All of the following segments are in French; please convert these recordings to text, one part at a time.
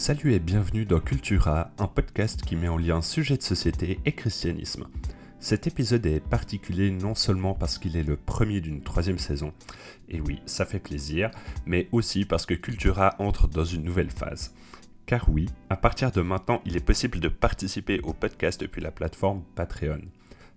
Salut et bienvenue dans Cultura, un podcast qui met en lien sujet de société et christianisme. Cet épisode est particulier non seulement parce qu'il est le premier d'une troisième saison, et oui, ça fait plaisir, mais aussi parce que Cultura entre dans une nouvelle phase. Car oui, à partir de maintenant, il est possible de participer au podcast depuis la plateforme Patreon.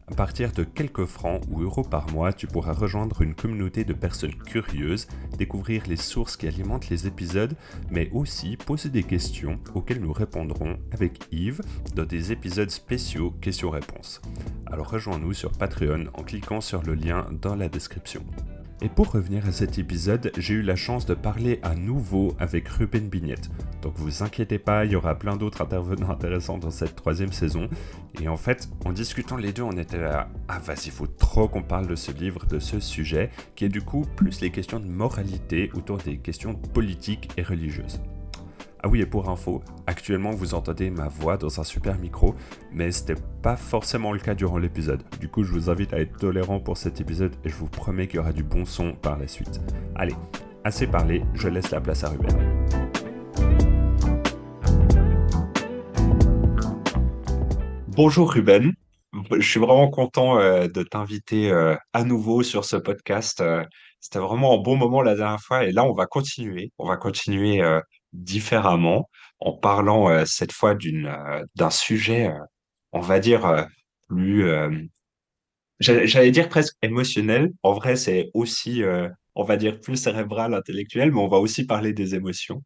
À partir de quelques francs ou euros par mois, tu pourras rejoindre une communauté de personnes curieuses, découvrir les sources qui alimentent les épisodes, mais aussi poser des questions auxquelles nous répondrons avec Yves dans des épisodes spéciaux questions-réponses. Alors rejoins-nous sur Patreon en cliquant sur le lien dans la description. Et pour revenir à cet épisode, j'ai eu la chance de parler à nouveau avec Ruben Bignette. Donc vous inquiétez pas, il y aura plein d'autres intervenants intéressants dans cette troisième saison. Et en fait, en discutant les deux, on était là, ah vas-y, faut trop qu'on parle de ce livre, de ce sujet, qui est du coup plus les questions de moralité autour des questions politiques et religieuses. Ah oui, et pour info, actuellement vous entendez ma voix dans un super micro, mais c'était pas forcément le cas durant l'épisode. Du coup, je vous invite à être tolérant pour cet épisode et je vous promets qu'il y aura du bon son par la suite. Allez, assez parlé, je laisse la place à Ruben. Bonjour Ruben, je suis vraiment content de t'inviter à nouveau sur ce podcast. C'était vraiment un bon moment la dernière fois et là on va continuer différemment en parlant cette fois d'un sujet, on va dire plus, j'allais dire presque émotionnel. En vrai, c'est aussi, on va dire plus cérébral, intellectuel, mais on va aussi parler des émotions.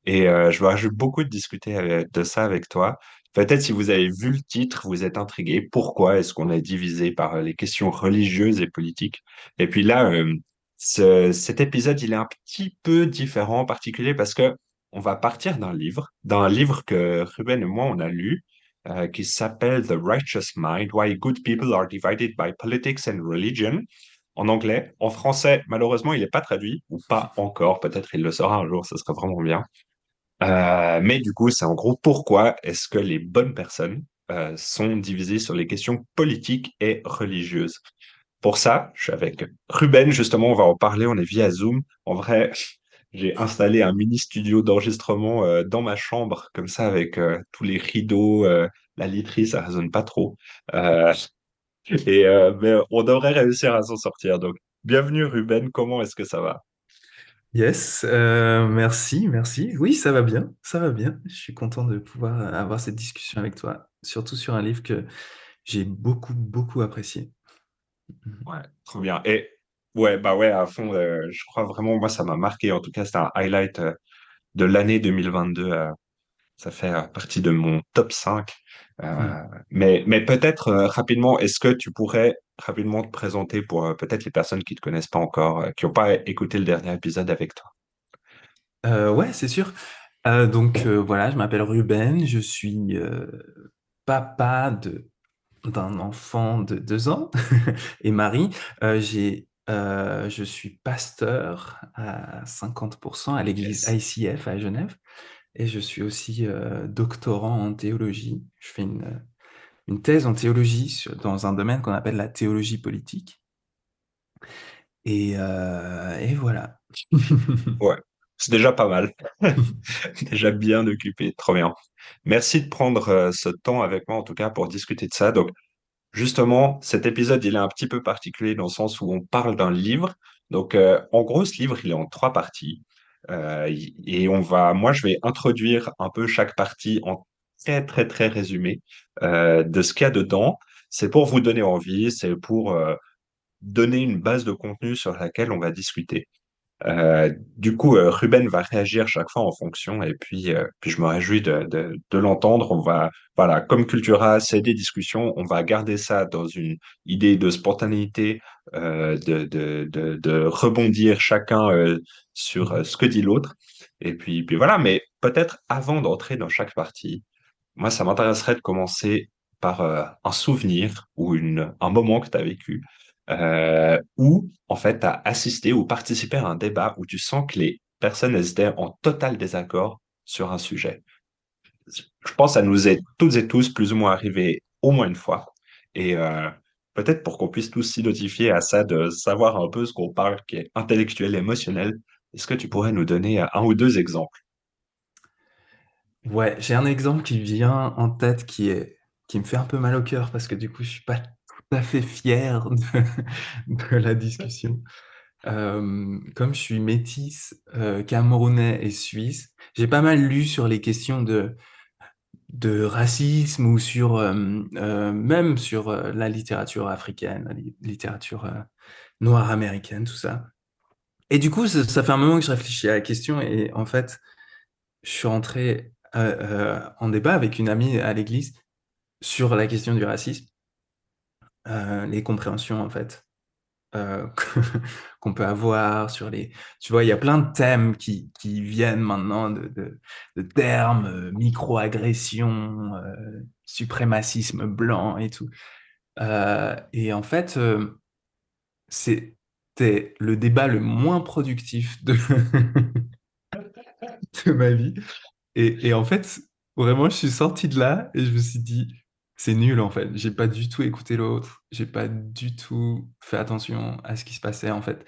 Et je me réjouis beaucoup de discuter de ça avec toi. Peut-être si vous avez vu le titre, vous êtes intrigué. Pourquoi est-ce qu'on est divisé par les questions religieuses et politiques? Et puis là, cet épisode, il est un petit peu différent, en particulier parce que on va partir d'un livre que Ruben et moi, on a lu, qui s'appelle The Righteous Mind, Why Good People Are Divided by Politics and Religion, en anglais. En français, malheureusement, il n'est pas traduit, ou pas encore. Peut-être il le sera un jour, ce serait vraiment bien. Mais du coup, c'est en gros pourquoi est-ce que les bonnes personnes sont divisées sur les questions politiques et religieuses. Pour ça, je suis avec Ruben, justement, on va en parler, on est via Zoom. En vrai, j'ai installé un mini studio d'enregistrement dans ma chambre, comme ça, avec tous les rideaux, la literie, ça résonne pas trop. Euh, mais on devrait réussir à s'en sortir. Donc, bienvenue Ruben, comment est-ce que ça va? Yes, merci. Oui, ça va bien, ça va bien. Je suis content de pouvoir avoir cette discussion avec toi, surtout sur un livre que j'ai beaucoup apprécié. Mhm. Ouais, trop bien. Et ouais, bah ouais, à fond, je crois vraiment, moi, ça m'a marqué. En tout cas, c'était un highlight de l'année 2022. Ça fait partie de mon top 5. Hmm. Mais peut-être rapidement, est-ce que tu pourrais rapidement te présenter pour peut-être les personnes qui ne te connaissent pas encore, qui n'ont pas écouté le dernier épisode avec toi? Ouais, c'est sûr. Voilà, je m'appelle Ruben, je suis papa d'un enfant de 2 ans et mari. Je suis pasteur à 50% à l'église Yes. ICF à Genève. Et je suis aussi doctorant en théologie. Je fais une thèse en théologie dans un domaine qu'on appelle la théologie politique. Et voilà. Ouais, c'est déjà pas mal. Déjà bien occupé. Trop bien. Merci de prendre ce temps avec moi, en tout cas, pour discuter de ça. Donc, justement, cet épisode, il est un petit peu particulier dans le sens où on parle d'un livre. Donc, en gros, ce livre, il est en trois parties. Et moi, je vais introduire un peu chaque partie en très résumé de ce qu'il y a dedans. C'est pour vous donner envie, c'est pour donner une base de contenu sur laquelle on va discuter. Du coup, Ruben va réagir chaque fois en fonction, et puis je me réjouis de l'entendre. Voilà, comme Cultura, c'est des discussions, on va garder ça dans une idée de spontanéité, de rebondir chacun sur ce que dit l'autre. Et puis voilà, mais peut-être avant d'entrer dans chaque partie, moi, ça m'intéresserait de commencer par un souvenir ou un moment que tu as vécu où, en fait, tu as assisté ou participé à un débat où tu sens que les personnes elles étaient en total désaccord sur un sujet. Je pense que ça nous est toutes et tous plus ou moins arrivé au moins une fois. Et peut-être pour qu'on puisse tous s'identifier à ça, de savoir un peu ce qu'on parle, qui est intellectuel, émotionnel, est-ce que tu pourrais nous donner un ou deux exemples? Ouais, j'ai un exemple qui vient en tête qui me fait un peu mal au cœur parce que du coup, je suis pas tout à fait fier de la discussion. Comme je suis métisse, camerounais et suisse, j'ai pas mal lu sur les questions de racisme ou sur même sur la littérature africaine, la littérature noire américaine, tout ça. Et du coup, ça fait un moment que je réfléchis à la question et en fait, je suis rentré en débat avec une amie à l'église sur la question du racisme, les compréhensions en fait qu'on peut avoir sur les... Tu vois, il y a plein de thèmes qui viennent maintenant de termes, micro-agression, suprémacisme blanc et tout. Et en fait, c'était le débat le moins productif de ma vie. Et en fait, vraiment, je suis sorti de là et je me suis dit, c'est nul en fait. J'ai pas du tout écouté l'autre. J'ai pas du tout fait attention à ce qui se passait en fait.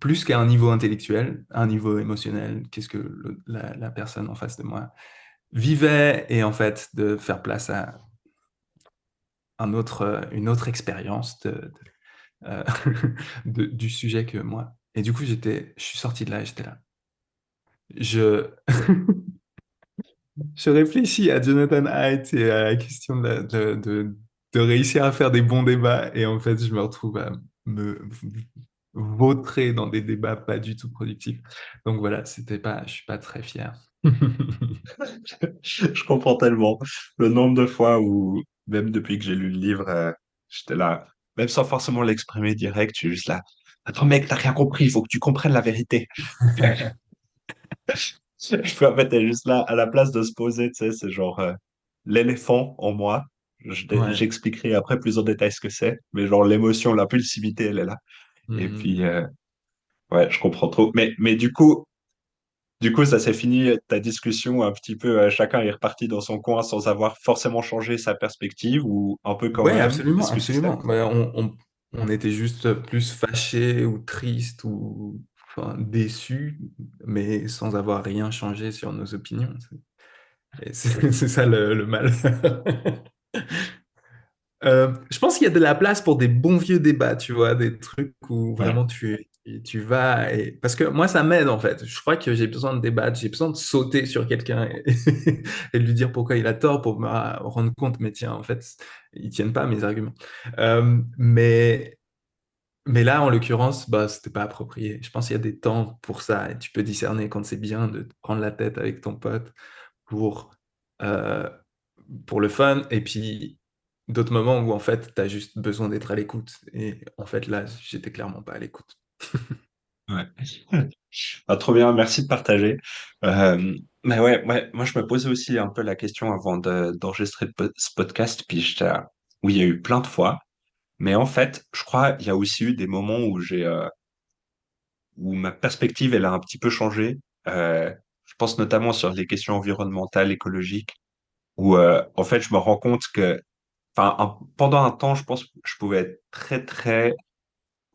Plus qu'à un niveau intellectuel, à un niveau émotionnel, qu'est-ce que la personne en face de moi vivait et en fait de faire place à une autre expérience euh, du sujet que moi. Et du coup, je suis sorti de là et j'étais là. Je, Je réfléchis à Jonathan Haidt et à la question de réussir à faire des bons débats et en fait, je me retrouve à me vautrer dans des débats pas du tout productifs. Donc voilà, je suis pas très fier. Je comprends tellement le nombre de fois où, même depuis que j'ai lu le livre, j'étais là, même sans forcément l'exprimer direct, je suis juste là. Attends, mec, t'as rien compris, il faut que tu comprennes la vérité. En fait, t'es juste là, à la place de se poser, tu sais, c'est genre l'éléphant en moi. Ouais. J'expliquerai après plus en détail ce que c'est, mais genre l'émotion, l'impulsivité, elle est là. Et Mhm. puis, ouais, je comprends trop. Mais du coup, ça s'est fini, ta discussion, un petit peu, chacun est reparti dans son coin sans avoir forcément changé sa perspective ou un peu quand Ouais, même. absolument, Est-ce que tu sais? absolument. Ouais, on était juste plus fâchés ou tristes ou enfin, déçus, mais sans avoir rien changé sur nos opinions. Et c'est ça le mal. Je pense qu'il y a de la place pour des bons vieux débats, tu vois, des trucs où Ouais. vraiment tu vas et... Parce que moi, ça m'aide en fait. Je crois que j'ai besoin de débattre, j'ai besoin de sauter sur quelqu'un et de lui dire pourquoi il a tort pour me rendre compte, mais tiens, en fait, ils tiennent pas mes arguments. Mais là, en l'occurrence, bah, c'était pas approprié. Je pense qu'il y a des temps pour ça et tu peux discerner quand c'est bien de te prendre la tête avec ton pote pour, euh, pour le fun, et puis d'autres moments où en fait, tu as juste besoin d'être à l'écoute. Et en fait, là, j'étais clairement pas à l'écoute. Ouais. Ah, trop bien, merci de partager. Mais ouais, moi je me posais aussi un peu la question avant d'enregistrer ce podcast, puis oui, il y a eu plein de fois, mais en fait, je crois il y a aussi eu des moments où ma perspective elle a un petit peu changé. Je pense notamment sur les questions environnementales, écologiques, où en fait je me rends compte que, enfin, pendant un temps, je pense que je pouvais être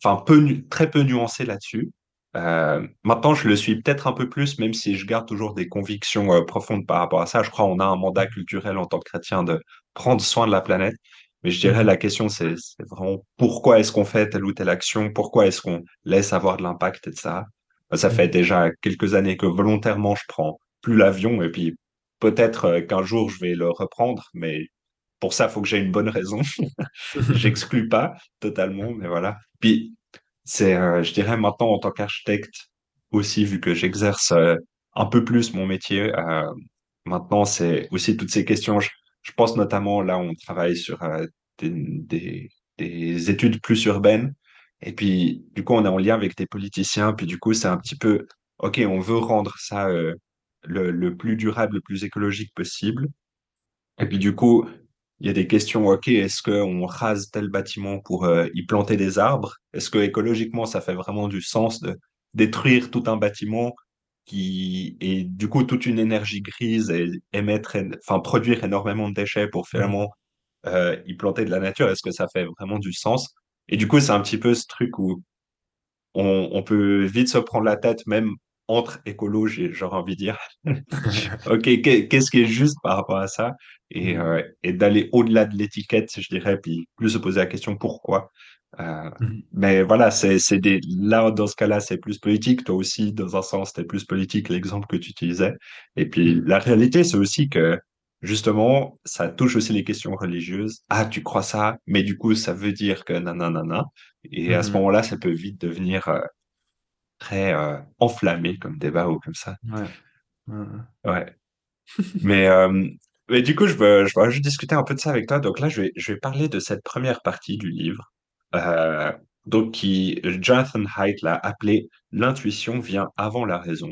enfin, très peu nuancé là-dessus. Maintenant, je le suis peut-être un peu plus, même si je garde toujours des convictions profondes par rapport à ça. Je crois qu'on a un mandat culturel en tant que chrétien de prendre soin de la planète. Mais je dirais Mhm. la question, c'est vraiment pourquoi est-ce qu'on fait telle ou telle action? Pourquoi est-ce qu'on laisse avoir de l'impact, etc. Ça fait Mhm. déjà quelques années que volontairement, je prends plus l'avion et puis peut-être qu'un jour, je vais le reprendre, mais pour ça, il faut que j'ai une bonne raison. J'exclus pas totalement, mais voilà. Puis, je dirais maintenant en tant qu'architecte aussi, vu que j'exerce un peu plus mon métier, maintenant, c'est aussi toutes ces questions. Je pense notamment, là, on travaille sur des, des, des études plus urbaines. Et puis, du coup, on est en lien avec des politiciens. Puis, du coup, c'est un petit peu, OK, on veut rendre ça le plus durable, le plus écologique possible. Et puis du coup, il y a des questions, ok, est-ce qu'on rase tel bâtiment pour y planter des arbres? Est-ce que écologiquement, ça fait vraiment du sens de détruire tout un bâtiment qui est du coup toute une énergie grise et enfin, produire énormément de déchets pour Mhm. finalement y planter de la nature? Est-ce que ça fait vraiment du sens? Et du coup, c'est un petit peu ce truc où on peut vite se prendre la tête, même. entre écolos, j'aurais envie de dire. Ok, qu'est-ce qui est juste par rapport à ça? Mhm. Et d'aller au-delà de l'étiquette, je dirais, puis plus se poser la question pourquoi. Euh, Mhm. mais voilà, là, dans ce cas-là, c'est plus politique. Toi aussi, dans un sens, c'était plus politique, l'exemple que tu utilisais. Et puis, Mhm. la réalité, c'est aussi que, justement, ça touche aussi les questions religieuses. Ah, tu crois ça, mais du coup, ça veut dire que nanana. Et à ce Mhm. moment-là, ça peut vite devenir très enflammé comme débat ou comme ça. Ouais. Ouais, ouais. Ouais. Mais, du coup, je veux juste discuter un peu de ça avec toi. Donc là, je vais parler de cette première partie du livre, euh, donc qui Jonathan Haidt l'a appelé L'intuition vient avant la raison.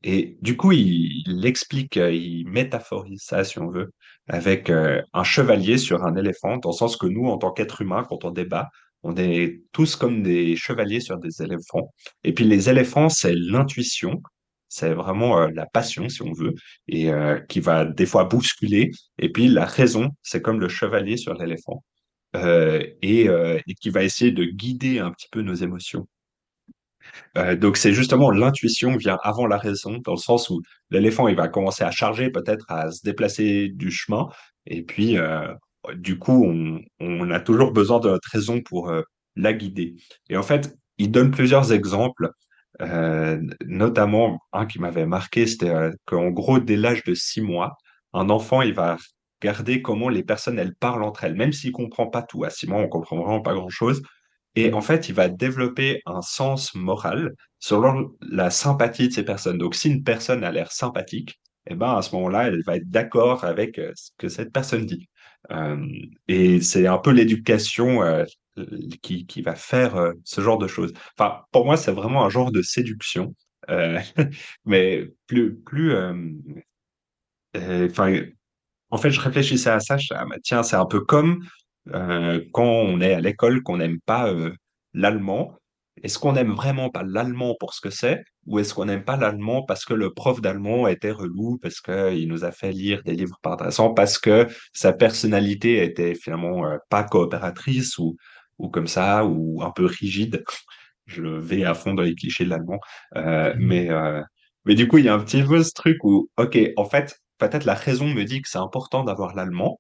Et du coup, il explique, il métaphorise ça, si on veut, avec un chevalier sur un éléphant, dans le sens que nous, en tant qu'êtres humains, quand on débat, on est tous comme des chevaliers sur des éléphants. Et puis les éléphants, c'est l'intuition, c'est vraiment la passion, si on veut, et qui va des fois bousculer. Et puis la raison, c'est comme le chevalier sur l'éléphant, et qui va essayer de guider un petit peu nos émotions. Donc c'est justement l'intuition vient avant la raison, dans le sens où l'éléphant il va commencer à charger, peut-être à se déplacer du chemin, et puis du coup on a toujours besoin de notre raison pour la guider. Et en fait, il donne plusieurs exemples, notamment un qui m'avait marqué, c'était qu'en gros dès l'âge de 6 mois, un enfant il va regarder comment les personnes elles parlent entre elles, même s'il comprend pas tout. À 6 mois on comprend vraiment pas grand-chose. Et en Mhm. fait, il va développer un sens moral selon la sympathie de ces personnes. Donc, si une personne a l'air sympathique, eh ben, à ce moment-là, elle va être d'accord avec ce que cette personne dit. Euh, et c'est un peu l'éducation qui va faire ce genre de choses. Enfin, pour moi, c'est vraiment un genre de séduction. Euh, mais enfin, en fait, je réfléchissais à ça, je disais, ah, bah, tiens, c'est un peu comme quand on est à l'école, qu'on n'aime pas l'allemand. Est-ce qu'on n'aime vraiment pas l'allemand pour ce que c'est, ou est-ce qu'on n'aime pas l'allemand parce que le prof d'allemand était relou, parce qu'il nous a fait lire des livres pas intéressants, parce que sa personnalité était finalement pas coopératrice ou comme ça, ou un peu rigide. Je vais à fond dans les clichés de l'allemand. Euh, Mhm. mais, euh, mais du coup, il y a un petit peu ce truc où, OK, en fait, peut-être la raison me dit que c'est important d'avoir l'allemand,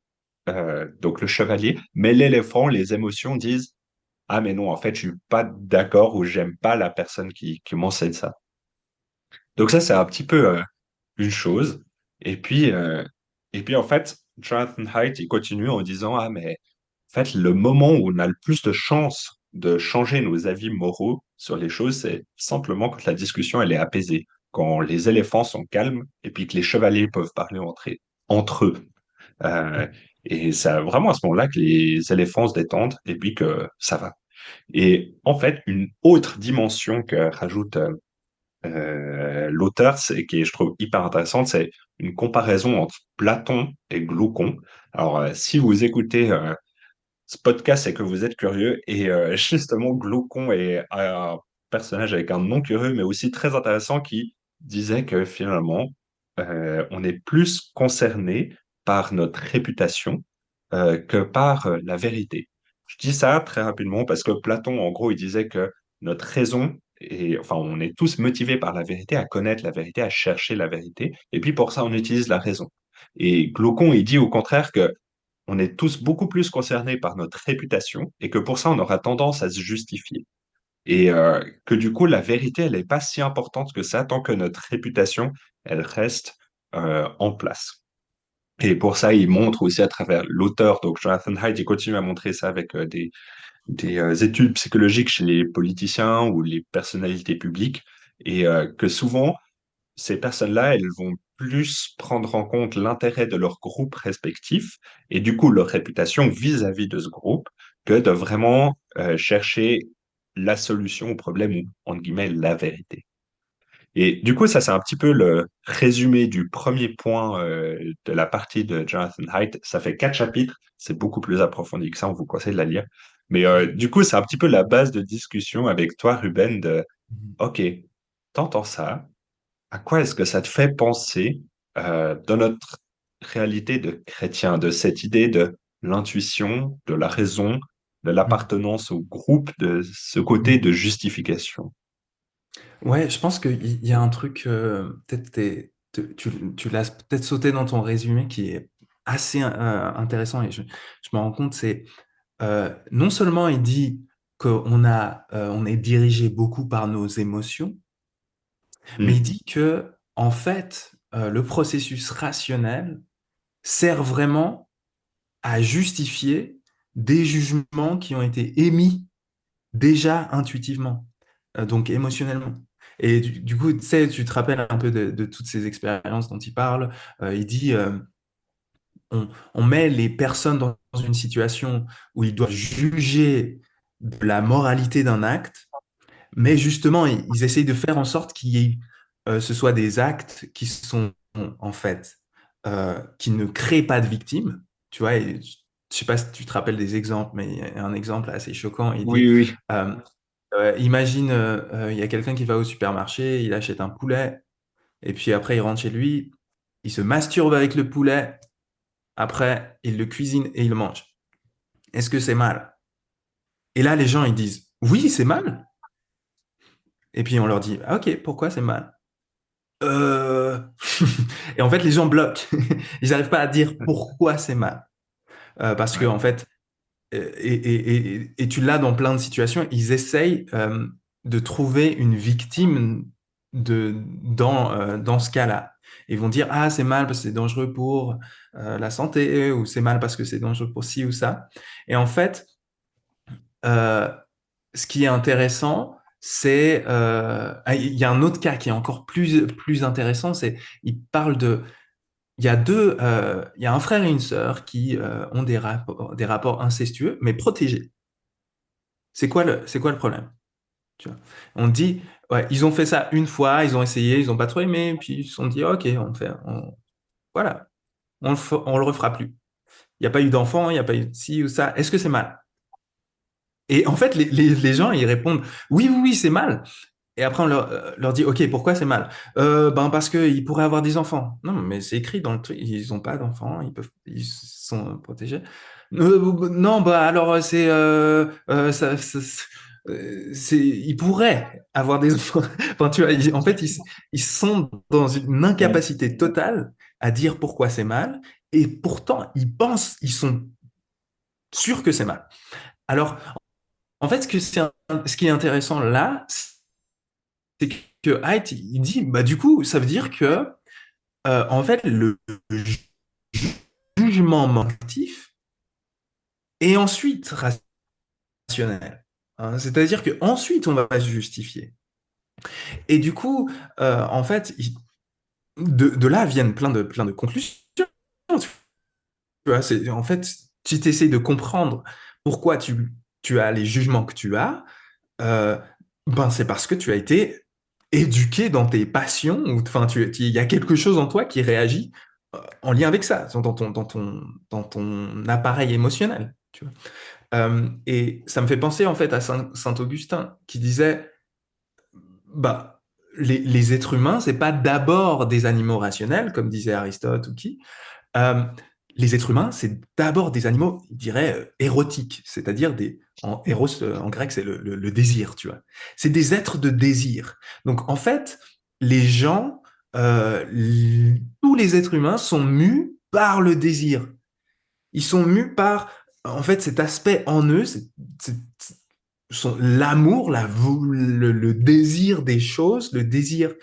donc le chevalier, mais l'éléphant, les émotions disent, ah, mais non, en fait, je suis pas d'accord ou j'aime pas la personne qui m'enseigne ça. Donc ça, c'est un petit peu une chose. Et puis, euh, et puis en fait, Jonathan Haidt, il continue en disant, ah, mais en fait, le moment où on a le plus de chances de changer nos avis moraux sur les choses, c'est simplement quand la discussion, elle est apaisée, quand les éléphants sont calmes et puis que les chevaliers peuvent parler entre eux. Euh, et c'est vraiment à ce moment-là que les éléphants se détendent et puis que ça va. Et en fait, une autre dimension que rajoute l'auteur, qui est, je trouve, hyper intéressante, c'est une comparaison entre Platon et Glaucon. Alors, si vous écoutez ce podcast, c'est que vous êtes curieux, et justement, Glaucon est un personnage avec un nom curieux, mais aussi très intéressant, qui disait que finalement, on est plus concerné par notre réputation que par la vérité. Je dis ça très rapidement parce que Platon, en gros, il disait que notre raison, et enfin, on est tous motivés par la vérité, à connaître la vérité, à chercher la vérité, et puis pour ça, on utilise la raison. Et Glaucon, il dit au contraire que on est tous beaucoup plus concernés par notre réputation et que pour ça, on aura tendance à se justifier. Et que du coup, la vérité, elle n'est pas si importante que ça tant que notre réputation, elle reste en place. Et pour ça, il montre aussi à travers l'auteur, donc Jonathan Haidt, il continue à montrer ça avec des études psychologiques chez les politiciens ou les personnalités publiques, et que souvent, ces personnes-là, elles vont plus prendre en compte l'intérêt de leur groupe respectif et du coup leur réputation vis-à-vis de ce groupe que de vraiment chercher la solution au problème ou, entre guillemets, la vérité. Et du coup, ça, c'est un petit peu le résumé du premier point de la partie de Jonathan Haidt. Ça fait 4 chapitres, c'est beaucoup plus approfondi que ça, on vous conseille de la lire. Mais du coup, c'est un petit peu la base de discussion avec toi, Ruben, de Mhm. OK, t'entends ça, à quoi est-ce que ça te fait penser dans notre réalité de chrétien, de cette idée de l'intuition, de la raison, de Mhm. l'appartenance au groupe, de ce côté Mhm. de justification? Ouais, je pense qu'il y a un truc, peut-être tu l'as peut-être sauté dans ton résumé qui est assez intéressant et je me rends compte, c'est non seulement il dit on est dirigé beaucoup par nos émotions, mais il Mm. dit que en fait, le processus rationnel sert vraiment à justifier des jugements qui ont été émis déjà intuitivement, donc émotionnellement. Et du coup, tu sais, tu te rappelles un peu de toutes ces expériences dont il parle. Il dit, on met les personnes dans une situation où ils doivent juger de la moralité d'un acte, mais justement, ils essayent de faire en sorte qu'il y ait, ce soit des actes qui sont en fait, qui ne créent pas de victimes. Tu vois, et je sais pas si tu te rappelles des exemples, mais il y a un exemple assez choquant. Il dit, Oui, oui. euh, imagine, il y a quelqu'un qui va au supermarché, il achète un poulet, et puis après il rentre chez lui, il se masturbe avec le poulet, après il le cuisine et il le mange. Est-ce que c'est mal? Et là, les gens, ils disent, oui, c'est mal. Et puis on leur dit, ah, ok, pourquoi c'est mal? Euh... Et en fait, les gens bloquent. Ils n'arrivent pas à dire pourquoi c'est mal. Parce que, Ouais. en fait, et tu l'as dans plein de situations, ils essayent de trouver une victime dans ce cas-là. Ils vont dire, ah, c'est mal parce que c'est dangereux pour la santé, ou c'est mal parce que c'est dangereux pour ci ou ça. Et en fait, euh, ce qui est intéressant, c'est il y a un autre cas qui est encore plus intéressant, c'est il parle de il y a un frère et une sœur qui ont des rapports incestueux, mais protégés. C'est quoi le problème? Tu vois. On dit, ouais, ils ont fait ça une fois, ils ont essayé, ils n'ont pas trop aimé, puis ils se sont dit, ok, voilà, on le refera plus. Il n'y a pas eu d'enfant, il n'y a pas eu de ci ou ça. Est-ce que c'est mal? Et en fait, les gens, ils répondent, oui, oui, oui, c'est mal. Et après, on leur dit, OK, pourquoi c'est mal? Ben, parce qu'ils pourraient avoir des enfants. Non, mais c'est écrit dans le truc, ils n'ont pas d'enfants, ils sont protégés. Non, bah alors, ils pourraient avoir des enfants. Enfin, tu vois, en fait, ils sont dans une Ouais. incapacité totale à dire pourquoi c'est mal, et pourtant, ils sont sûrs que c'est mal. Alors, en fait, ce qui est intéressant là, c'est que Haidt, il dit, bah, du coup, ça veut dire que, en fait, le jugement motif est ensuite rationnel. Hein. C'est-à-dire qu'ensuite, on va se justifier. Et du coup, en fait, de là viennent plein de conclusions. Tu vois, en fait, si tu essayes de comprendre pourquoi tu as les jugements que tu as, euh, ben, c'est parce que tu as été éduqué dans tes passions, ou enfin, il y a quelque chose en toi qui réagit en lien avec ça, dans ton appareil émotionnel. Tu vois. Et ça me fait penser en fait à Saint Augustin qui disait, bah, les êtres humains, c'est pas d'abord des animaux rationnels, comme disait Aristote ou qui, euh, les êtres humains, c'est d'abord des animaux, il dirait, érotiques, c'est-à-dire éros, en grec, c'est le désir, tu vois. C'est des êtres de désir. Donc, en fait, les gens, tous les êtres humains sont mus par le désir. Ils sont mus par, en fait, cet aspect en eux, l'amour, le désir des choses, le désir,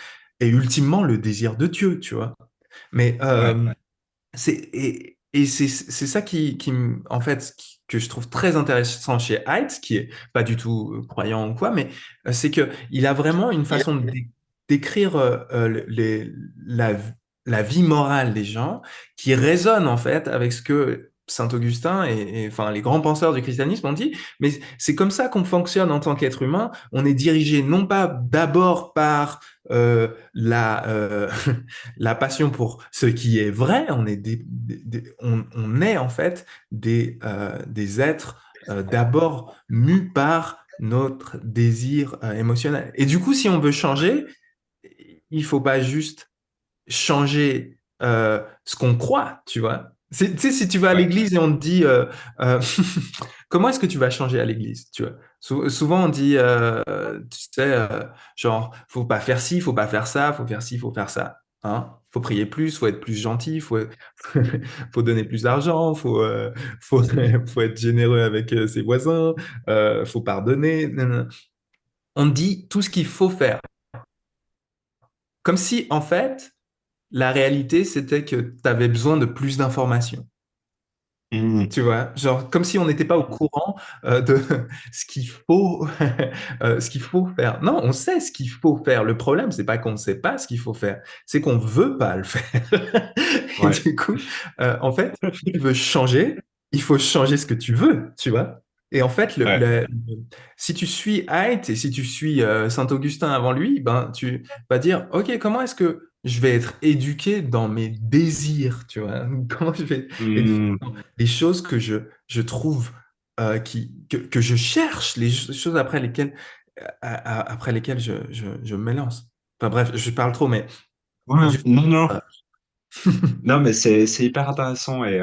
et ultimement le désir de Dieu, tu vois. Mais Ouais. et c'est ça en fait, que je trouve très intéressant chez Haidt, qui est pas du tout croyant ou quoi, mais c'est que il a vraiment une façon d'écrire la, la vie morale des gens qui résonne en fait avec ce que Saint-Augustin enfin les grands penseurs du christianisme ont dit. Mais c'est comme ça qu'on fonctionne en tant qu'être humain. On est dirigé non pas d'abord par la passion pour ce qui est vrai, on est en fait des êtres d'abord mus par notre désir émotionnel. Et du coup, si on veut changer, il faut pas juste changer ce qu'on croit, tu vois. Tu sais, si tu vas à Ouais. l'église et on te dit euh, comment est-ce que tu vas changer à l'église, tu vois? Souvent on dit, tu sais, genre, faut pas faire ci, faut pas faire ça, faut faire ci, faut faire ça. Hein? Faut prier plus, faut être plus gentil, faut donner plus d'argent, faut, faut être généreux avec ses voisins, faut pardonner. Nan, nan. On te dit tout ce qu'il faut faire. Comme si, en fait, la réalité, c'était que tu avais besoin de plus d'informations. Mhm. Tu vois, genre comme si on n'était pas au courant de ce qu'il faut, ce qu'il faut faire. Non, on sait ce qu'il faut faire. Le problème, c'est pas qu'on ne sait pas ce qu'il faut faire, c'est qu'on veut pas le faire. Et Ouais. du coup, en fait, si tu veux changer, il faut changer ce que tu veux, tu vois. Et en fait, Ouais. si tu suis Haidt et si tu suis Saint-Augustin avant lui, ben tu vas dire, OK, comment est-ce que je vais être éduqué dans mes désirs, tu vois? Comment je vais éduquer Mhm. les choses que je trouve que je cherche, les choses après lesquelles je me lance. Enfin bref, je parle trop, mais Ouais. juste. Non, non. euh, Non, mais c'est hyper intéressant et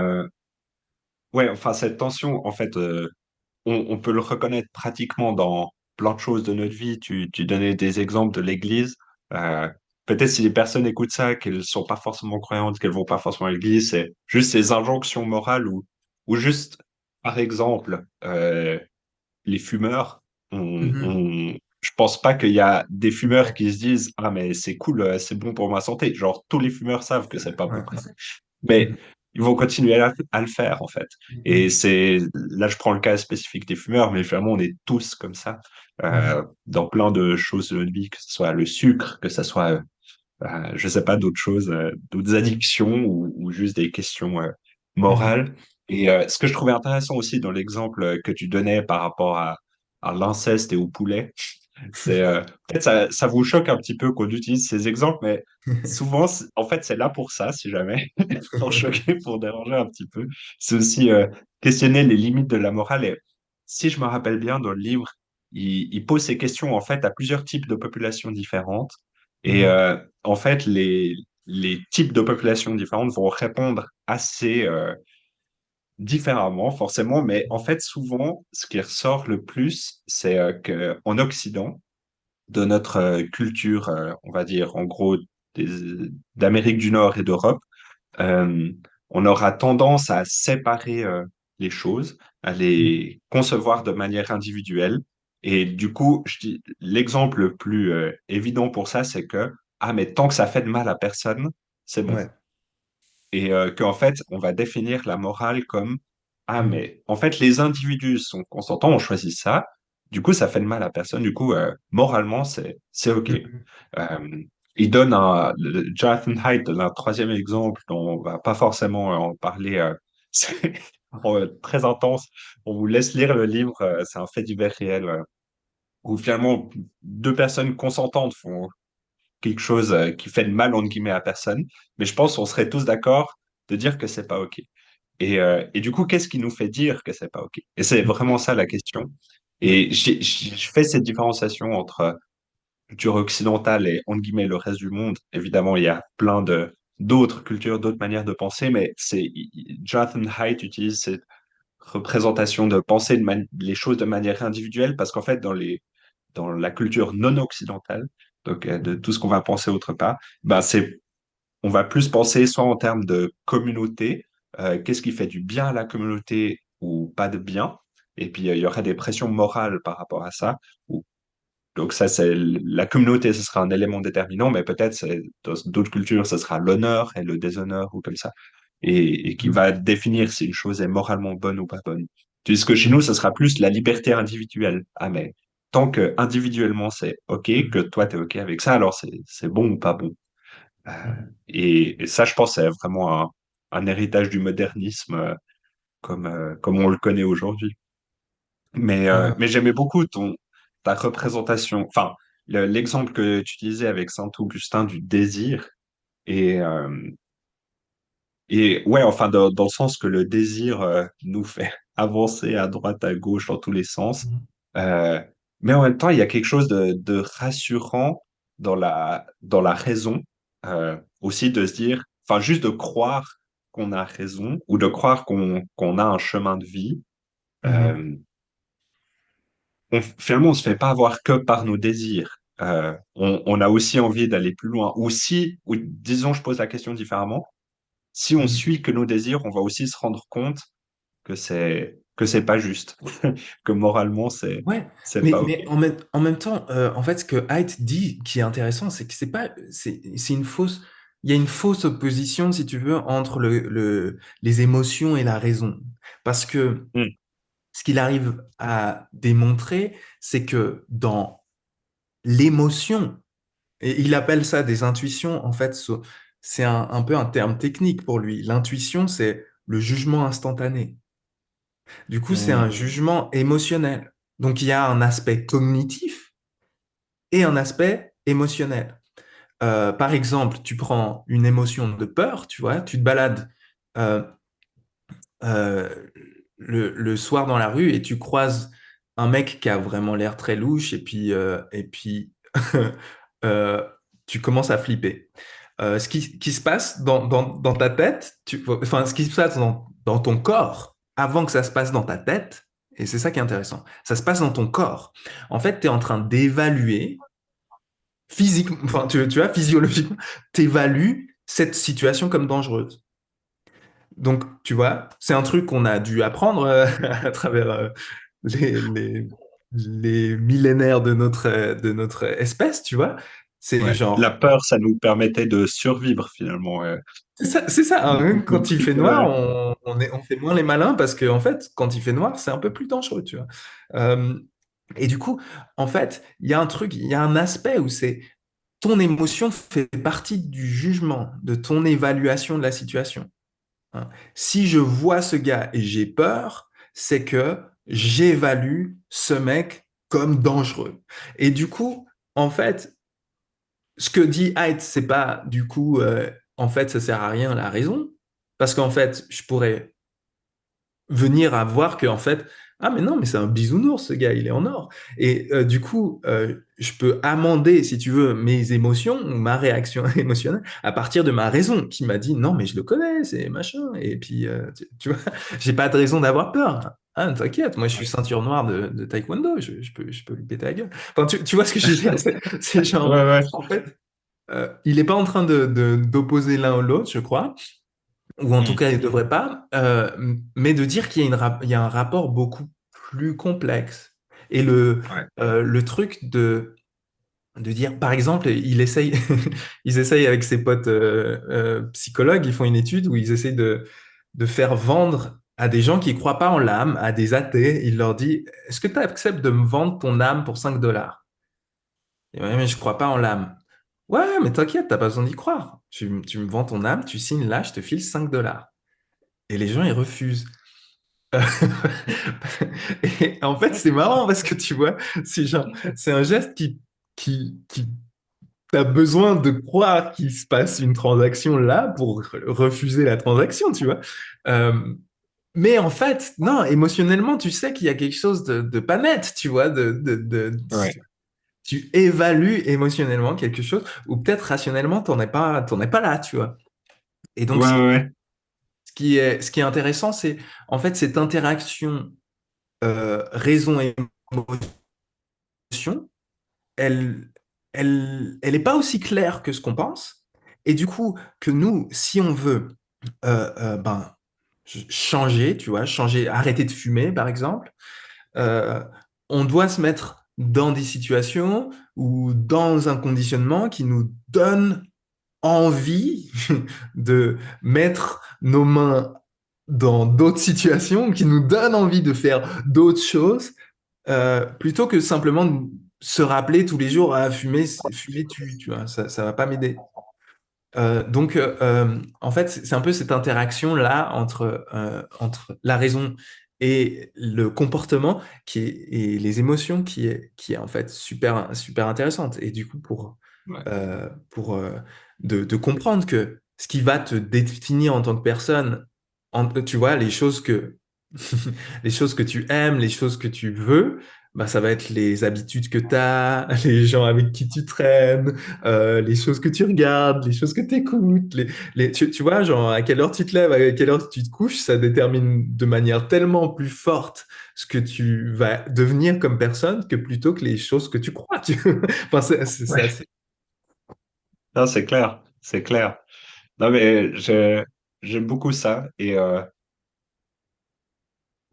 ouais, enfin cette tension, en fait, on peut le reconnaître pratiquement dans plein de choses de notre vie. Tu donnais des exemples de l'Église. Euh, Peut-être si les personnes écoutent ça, qu'elles sont pas forcément croyantes, qu'elles vont pas forcément à l'Église, c'est juste ces injonctions morales ou juste, par exemple, les fumeurs, mhm. je pense pas qu'il y a des fumeurs Ouais, qui se disent, ah, mais c'est cool, c'est bon pour ma santé. Genre, tous les fumeurs savent que c'est pas bon. ouais. Mais Mhm. ils vont continuer à le faire, en fait. Et Mhm. c'est, là, je prends le cas spécifique des fumeurs, mais finalement, on est tous comme ça, Mhm. dans plein de choses de notre vie, que ce soit le sucre, que ce soit, je sais pas, d'autres choses, d'autres addictions ou juste des questions, Mhm. morales. Et ce que je trouvais intéressant aussi dans l'exemple que tu donnais par rapport à l'inceste et au poulet, c'est peut-être ça vous choque un petit peu qu'on utilise ces exemples, mais souvent, en fait, c'est là pour ça, si jamais, pour choquer, pour déranger un petit peu. C'est aussi questionner les limites de la morale. Et si je me rappelle bien, dans le livre, il pose ces questions en fait à plusieurs types de populations différentes. Et Mhm. en fait, les types de populations différentes vont répondre assez différemment, forcément. Mais en fait, souvent, ce qui ressort le plus, c'est qu'en Occident, de notre culture, on va dire, en gros, d'Amérique du Nord et d'Europe, euh, on aura tendance à séparer les choses, à les concevoir de manière individuelle. Et du coup, je dis, l'exemple le plus évident pour ça, c'est que, ah, mais tant que ça fait de mal à personne, c'est bon. Ouais. Et qu'en fait, on va définir la morale comme, ah, Mhm. mais en fait, les individus sont consentants, on choisit ça, du coup, ça fait de mal à personne, du coup, moralement, c'est OK. Mhm. Il donne Jonathan Haidt donne un troisième exemple dont on va pas forcément en parler, c'est très intense. On vous laisse lire le livre, c'est un fait divers réel, où finalement, deux personnes consentantes font quelque chose qui fait de mal entre guillemets à personne, mais je pense qu'on serait tous d'accord de dire que c'est pas OK. Et du coup, qu'est-ce qui nous fait dire que c'est pas OK? Et c'est vraiment ça la question. Ouais. Et je fais cette différenciation entre culture occidentale et entre guillemets le reste du monde. Évidemment, il y a plein de d'autres cultures, d'autres manières de penser, mais Jonathan Haidt utilise cette représentation de penser les choses de manière individuelle parce qu'en fait, dans la culture non occidentale, donc de tout ce qu'on va penser autre part, ben on va plus penser soit en termes de communauté, qu'est-ce qui fait du bien à la communauté ou pas de bien, et puis il y aura des pressions morales par rapport à ça. Donc ça, c'est la communauté, ce sera un élément déterminant, mais peut-être dans d'autres cultures, ce sera l'honneur et le déshonneur ou comme ça, et qui Mhm. va définir si une chose est moralement bonne ou pas bonne. Tandis que chez nous, Mhm. ce sera plus la liberté individuelle. Ah, mais tant que individuellement c'est OK, que Mhm. toi, tu es OK avec ça, alors c'est bon ou pas bon. Euh, Mhm. et ça, je pense, c'est vraiment un héritage du modernisme comme on le connaît aujourd'hui. Ouais. Mais j'aimais beaucoup ta représentation, enfin, l'exemple que tu utilisais avec Saint-Augustin du désir. Et, et ouais, enfin, dans le sens que le désir nous fait avancer à droite, à gauche, dans tous les sens. Mhm. Euh, mais en même temps, il y a quelque chose de rassurant dans la raison, aussi de se dire, enfin, juste de croire qu'on a raison ou de croire qu'on a un chemin de vie, Mhm. euh, finalement, on se fait pas avoir que par nos désirs. On a aussi envie d'aller plus loin. Ou si, ou disons, je pose la question différemment, si on Mhm. suit que nos désirs, on va aussi se rendre compte que c'est pas juste, que moralement, Ouais, c'est mais, pas OK. mais en même temps, en fait, ce que Haidt dit qui est intéressant, c'est que c'est pas, c'est une fausse, il y a une fausse opposition, si tu veux, entre les émotions et la raison. Parce que Hmm. ce qu'il arrive à démontrer, c'est que dans l'émotion, et il appelle ça des intuitions, en fait, c'est un peu un terme technique pour lui. L'intuition, c'est le jugement instantané. Du coup, c'est un Hmm. jugement émotionnel. Donc, il y a un aspect cognitif et un aspect émotionnel. Par exemple, tu prends une émotion de peur, tu vois, tu te balades euh, euh, le soir dans la rue et tu croises un mec qui a vraiment l'air très louche et puis euh, tu commences à flipper. Ce qui se passe dans ta tête, enfin, ce qui se passe dans ton corps avant que ça se passe dans ta tête, et c'est ça qui est intéressant, ça se passe dans ton corps. En fait, tu es en train d'évaluer physiquement, enfin, tu vois, physiologiquement, tu évalues cette situation comme dangereuse. Donc, tu vois, c'est un truc qu'on a dû apprendre à travers les, les, les millénaires de notre espèce, tu vois. C'est Ouais. La genre, peur, ça nous permettait de survivre finalement. c'est ça, hein. Quand il fait noir, Ouais. on fait moins les malins parce qu'en fait, quand il fait noir, c'est un peu plus dangereux, tu vois. Euh, et du coup, en fait, il y a un truc, il y a un aspect où c'est ton émotion fait partie du jugement, de ton évaluation de la situation, hein. Si je vois ce gars et j'ai peur, c'est que j'évalue ce mec comme dangereux. Et du coup, en fait, ce que dit Haidt, c'est pas du coup, en fait, ça sert à rien la raison, parce qu'en fait, je pourrais venir à voir que en fait, ah mais non, mais c'est un bisounours ce gars, il est en or. Et du coup, je peux amender, si tu veux, mes émotions ou ma réaction émotionnelle à partir de ma raison qui m'a dit non mais je le connais, c'est machin. Et puis tu vois, j'ai pas de raison d'avoir peur. Ah, t'inquiète, moi je suis Ouais. ceinture noire de taekwondo, je peux lui péter la gueule. Enfin, tu vois ce que je veux dire? C'est Ouais, genre, ouais. en fait, il est pas en train d'opposer l'un ou l'autre, je crois, ou en tout Hmm. cas il ne devrait pas, mais de dire qu'il y a, il y a un rapport beaucoup plus complexe. Et Ouais. le truc de dire, par exemple, ils essayent avec ses potes psychologues, ils font une étude où ils essayent de faire vendre à des gens qui ne croient pas en l'âme, à des athées, il leur dit, est-ce que tu acceptes de me vendre ton âme pour 5 $? Et ouais, mais je crois pas en l'âme. Ouais, mais t'inquiète, t'as pas besoin d'y croire. Tu me vends ton âme, tu signes là, je te file 5 $. Et les gens, ils refusent. Et en fait, c'est marrant parce que tu vois, c'est un geste qui t'as besoin de croire qu'il se passe une transaction là pour refuser la transaction, tu vois. Euh, mais en fait, non, émotionnellement, tu sais qu'il y a quelque chose de pas net, tu vois, Ouais. tu évalues émotionnellement quelque chose, ou peut-être rationnellement, t'en es pas là, tu vois. Et Ouais, donc, ouais, ouais. ce qui est intéressant, c'est en fait cette interaction raison et émotion, elle, elle est pas aussi claire que ce qu'on pense. Et du coup, que nous, si on veut ben, changer, tu vois, changer, arrêter de fumer, par exemple, euh, on doit se mettre dans des situations ou dans un conditionnement qui nous donne envie de mettre nos mains dans d'autres situations, qui nous donne envie de faire d'autres choses, plutôt que simplement se rappeler tous les jours à fumer, fumer tue, tu vois, ça va pas m'aider. Donc, en fait, c'est un peu cette interaction-là entre la raison et le comportement et les émotions qui est en fait super, super intéressante. Et du coup, Ouais. pour comprendre que ce qui va te définir en tant que personne, tu vois, les choses que tu aimes, les choses que tu veux, Bah, ça va être les habitudes que tu as, les gens avec qui tu traînes, les choses que tu regardes, les choses que tu écoutes. Tu vois, genre, à quelle heure tu te lèves, à quelle heure tu te couches, ça détermine de manière tellement plus forte ce que tu vas devenir comme personne que plutôt que les choses que tu crois. Enfin, c'est Ouais. assez... Non, c'est clair, c'est clair. Non, mais j'aime beaucoup ça. Et je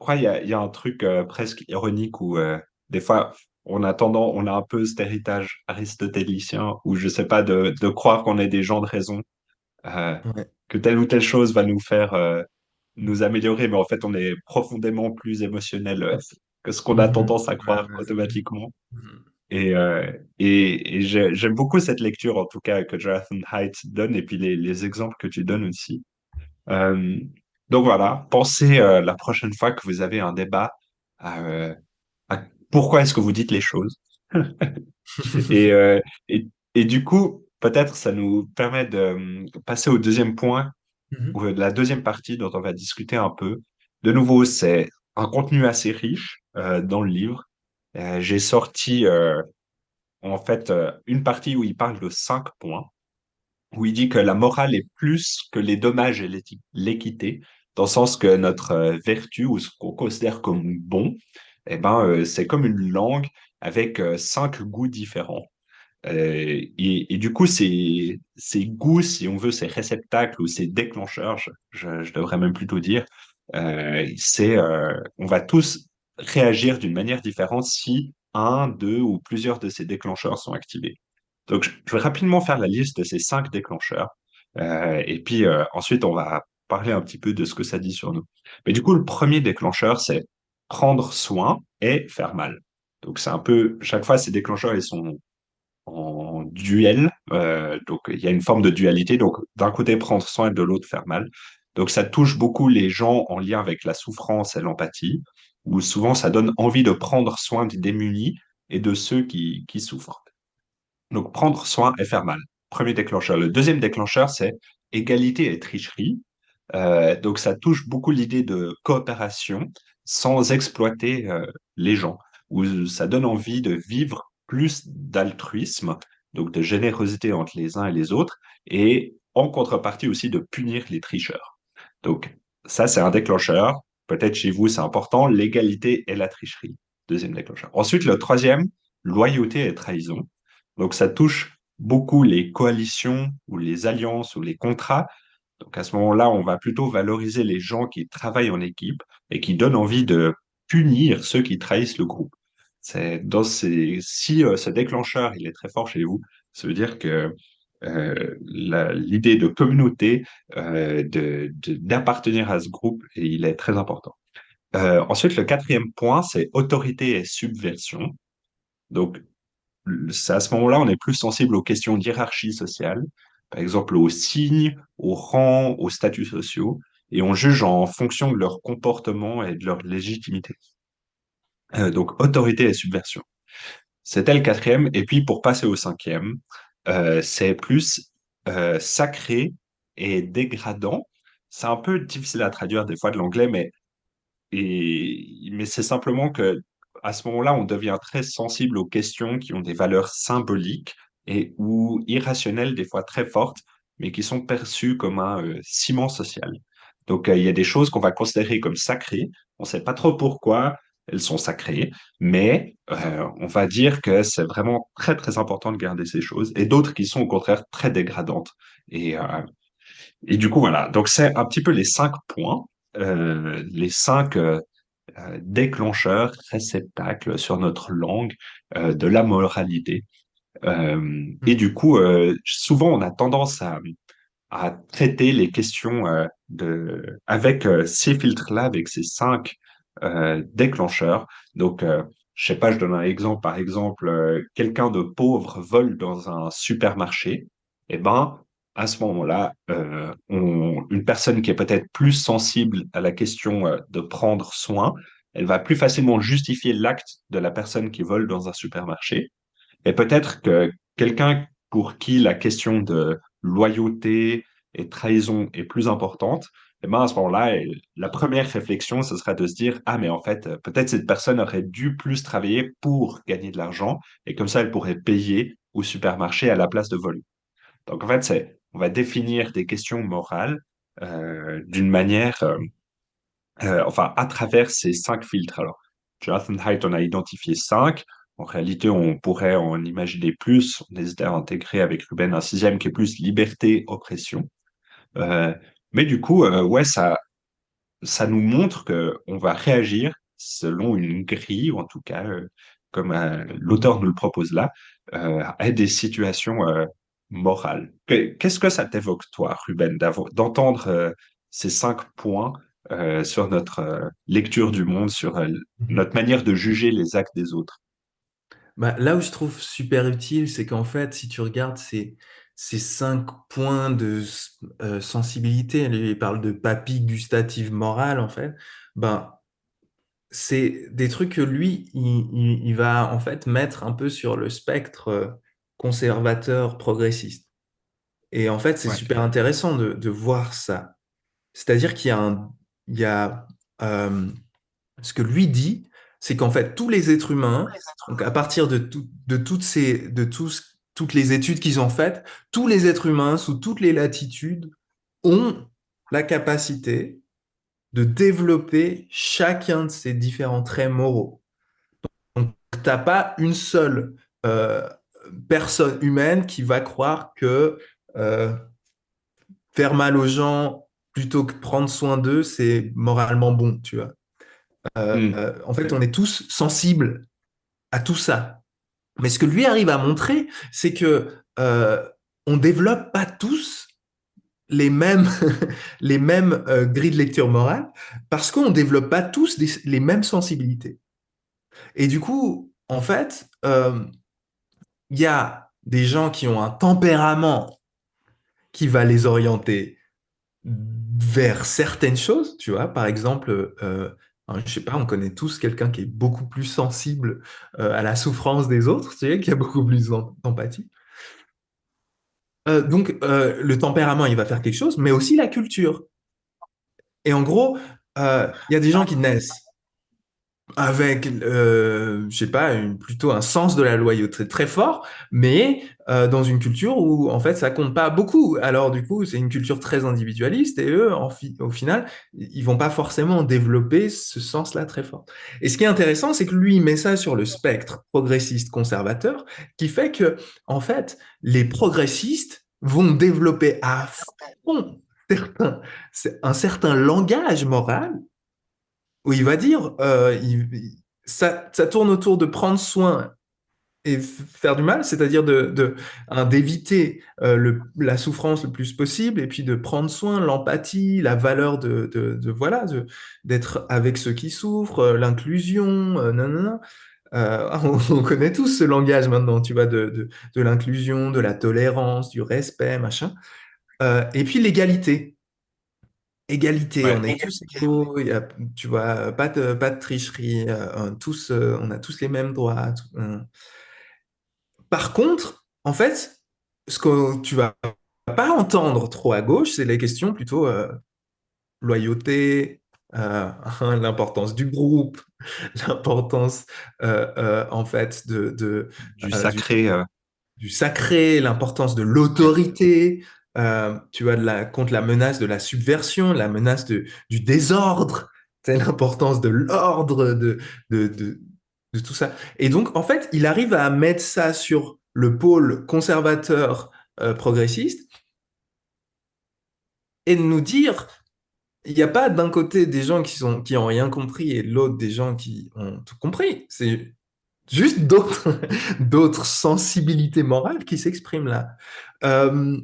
crois qu'il y a un truc presque ironique où des fois, on a un peu cet héritage aristotélicien où je sais pas, de croire qu'on est des gens de raison, euh, Ouais. que telle ou telle chose va nous faire nous améliorer, mais en fait, on est profondément plus émotionnel que ce qu'on a Mhm. tendance à Ouais, croire ouais, c'est vrai. automatiquement. Mhm. Et, j'aime beaucoup cette lecture, en tout cas, que Jonathan Haidt donne, et puis les exemples que tu donnes aussi. Euh, donc voilà, pensez la prochaine fois que vous avez un débat à pourquoi est-ce que vous dites les choses. Et, et du coup, peut-être ça nous permet de passer au deuxième point, ou Mhm. la deuxième partie dont on va discuter un peu. De nouveau, c'est un contenu assez riche dans le livre. J'ai sorti en fait une partie où il parle de 5 points où il dit que la morale est plus que les dommages et l'équité, dans le sens que notre vertu ou ce qu'on considère comme bon, eh ben, c'est comme une langue avec 5 goûts différents. Et du coup, ces goûts, si on veut, ces réceptacles ou ces déclencheurs, je devrais même plutôt dire, on va tous réagir d'une manière différente si un, deux ou plusieurs de ces déclencheurs sont activés. Donc, je vais rapidement faire la liste de ces 5 déclencheurs. Et puis ensuite, on va parler un petit peu de ce que ça dit sur nous. Mais du coup, le premier déclencheur, c'est prendre soin et faire mal. Donc, c'est un peu, chaque fois, ces déclencheurs, ils sont en duel. Donc, il y a une forme de dualité. Donc, d'un côté, prendre soin et de l'autre, faire mal. Donc, ça touche beaucoup les gens en lien avec la souffrance et l'empathie, où souvent, ça donne envie de prendre soin des démunis et de ceux qui souffrent. Donc, prendre soin et faire mal. Premier déclencheur. Le deuxième déclencheur, c'est égalité et tricherie. Donc, ça touche beaucoup l'idée de coopération sans exploiter les gens, où ça donne envie de vivre plus d'altruisme, donc de générosité entre les uns et les autres, et en contrepartie aussi de punir les tricheurs. Donc, ça, c'est un déclencheur. Peut-être chez vous, c'est important, l'égalité et la tricherie. Deuxième déclencheur. Ensuite, le troisième, loyauté et trahison. Donc, ça touche beaucoup les coalitions ou les alliances ou les contrats. Donc, à ce moment-là, on va plutôt valoriser les gens qui travaillent en équipe et qui donnent envie de punir ceux qui trahissent le groupe. Si ce déclencheur il est très fort chez vous, ça veut dire que l'idée de communauté, d'appartenir à ce groupe, et il est très important. Ensuite, le quatrième point, c'est autorité et subversion. Donc, c'est à ce moment-là, on est plus sensible aux questions d'hierarchie sociale, par exemple aux signes, aux rangs, aux statuts sociaux, et on juge en fonction de leur comportement et de leur légitimité. Donc, autorité et subversion. C'était le quatrième. Et puis, pour passer au cinquième, c'est plus sacré et dégradant. C'est un peu difficile à traduire des fois de l'anglais, mais c'est simplement que à ce moment-là, on devient très sensible aux questions qui ont des valeurs symboliques et ou irrationnelles, des fois très fortes, mais qui sont perçues comme un ciment social. Donc, il y a des choses qu'on va considérer comme sacrées. On ne sait pas trop pourquoi elles sont sacrées, mais on va dire que c'est vraiment très, très important de garder ces choses, et d'autres qui sont au contraire très dégradantes. Et, euh, et du coup, voilà. Donc, c'est un petit peu les 5 points, les cinq déclencheurs, réceptacles sur notre langue de la moralité. Et du coup, souvent, on a tendance à traiter les questions avec ces filtres-là, avec ces 5 déclencheurs. Donc, je sais pas, je donne un exemple. Par exemple, quelqu'un de pauvre vole dans un supermarché. Eh ben, à ce moment-là, une personne qui est peut-être plus sensible à la question de prendre soin, elle va plus facilement justifier l'acte de la personne qui vole dans un supermarché. Et peut-être que quelqu'un pour qui la question de loyauté et trahison est plus importante et ben à ce moment-là, la première réflexion, ce serait de se dire, ah, mais en fait, peut-être cette personne aurait dû plus travailler pour gagner de l'argent, et comme ça, elle pourrait payer au supermarché à la place de voler. Donc, en fait, on va définir des questions morales d'une manière, enfin, à travers ces 5 filtres. Alors, Jonathan Haidt en a identifié 5. En réalité, on pourrait en imaginer plus. On hésitait à intégrer avec Ruben un sixième qui est plus liberté, oppression. Euh, mais du coup, ouais, ça nous montre que on va réagir selon une grille, ou en tout cas, comme l'auteur nous le propose là, à des situations morales. Qu'est-ce que ça t'évoque, toi, Ruben, d'entendre ces 5 points sur notre lecture du monde, sur notre manière de juger les actes des autres? Bah, là où je trouve super utile, c'est qu'en fait, si tu regardes ces 5 points de sensibilité, il parle de papille gustative morale, en fait, ben, c'est des trucs que lui, il va en fait mettre un peu sur le spectre conservateur progressiste. Et en fait, c'est Ouais. super intéressant de voir ça. C'est-à-dire qu'il y a il y a, ce que lui dit, c'est qu'en fait, tous les êtres humains, donc à partir de toutes les études qu'ils ont faites, tous les êtres humains, sous toutes les latitudes, ont la capacité de développer chacun de ces différents traits moraux. Donc, t'as pas une seule euh, personne humaine qui va croire que euh, faire mal aux gens plutôt que prendre soin d'eux, c'est moralement bon, tu vois. Hmm. En fait, on est tous sensibles à tout ça. Mais ce que lui arrive à montrer, c'est que on développe pas tous les mêmes, les mêmes grilles de lecture morale parce qu'on développe pas tous les mêmes sensibilités. Et du coup, en fait, il y a des gens qui ont un tempérament qui va les orienter vers certaines choses, tu vois. Par exemple, je sais pas, on connaît tous quelqu'un qui est beaucoup plus sensible à la souffrance des autres, tu sais, qui a beaucoup plus d'empathie. Donc, le tempérament, il va faire quelque chose, mais aussi la culture. Et en gros, il y a des gens qui naissent avec, je sais pas, plutôt un sens de la loyauté très fort, mais dans une culture où en fait ça compte pas beaucoup. Alors du coup, c'est une culture très individualiste et eux, au final, ils vont pas forcément développer ce sens-là très fort. Et ce qui est intéressant, c'est que lui, il met ça sur le spectre progressiste conservateur, qui fait que en fait, les progressistes vont développer à fond un certain langage moral où il va dire, ça tourne autour de prendre soin et faire du mal, c'est-à-dire d'éviter la souffrance le plus possible et puis de prendre soin, l'empathie, la valeur voilà, d'être avec ceux qui souffrent, l'inclusion, nanana. On connaît tous ce langage maintenant, tu vois, de l'inclusion, de la tolérance, du respect, machin. Et puis l'égalité. Égalité, on Ouais. est tous égaux, tu vois, pas de tricherie, on a tous les mêmes droits. Par contre, en fait, ce que tu vas pas entendre trop à gauche, c'est les questions plutôt loyauté, euh, l'importance du groupe, l'importance en fait Du euh, du, sacré. du sacré, l'importance de l'autorité, tu vois, contre la menace de la subversion, la menace du désordre, c'est l'importance de l'ordre, de, de, de tout ça. Et donc, en fait, il arrive à mettre ça sur le pôle conservateur progressiste et de nous dire, il n'y a pas d'un côté des gens qui ont rien compris et de l'autre des gens qui ont tout compris. C'est juste d'autres sensibilités morales qui s'expriment là. Euh,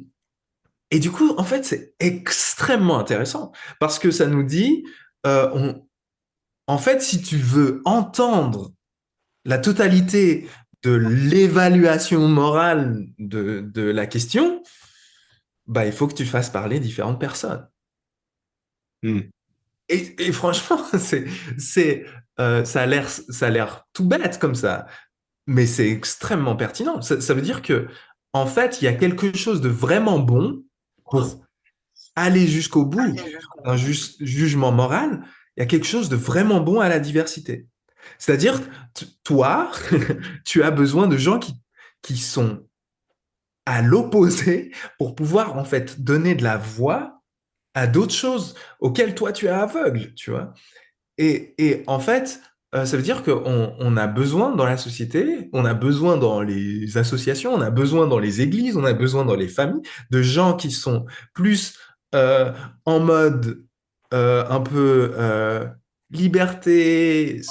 et du coup, en fait, c'est extrêmement intéressant parce que ça nous dit, euh, on- en fait, si tu veux entendre la totalité de l'évaluation morale de la question, bah, il faut que tu fasses parler différentes personnes. Hmm. Et franchement, ça a l'air tout bête comme ça, mais c'est extrêmement pertinent. Ça veut dire que, en fait, il y a quelque chose de vraiment bon pour aller jusqu'au bout d'un jugement moral, il y a quelque chose de vraiment bon à la diversité. C'est-à-dire, toi, tu as besoin de gens qui sont à l'opposé pour pouvoir en fait donner de la voix à d'autres choses auxquelles toi tu es aveugle, tu vois. Et en fait, ça veut dire qu'on a besoin dans la société, on a besoin dans les associations, on a besoin dans les églises, on a besoin dans les familles de gens qui sont plus en mode un peu liberté,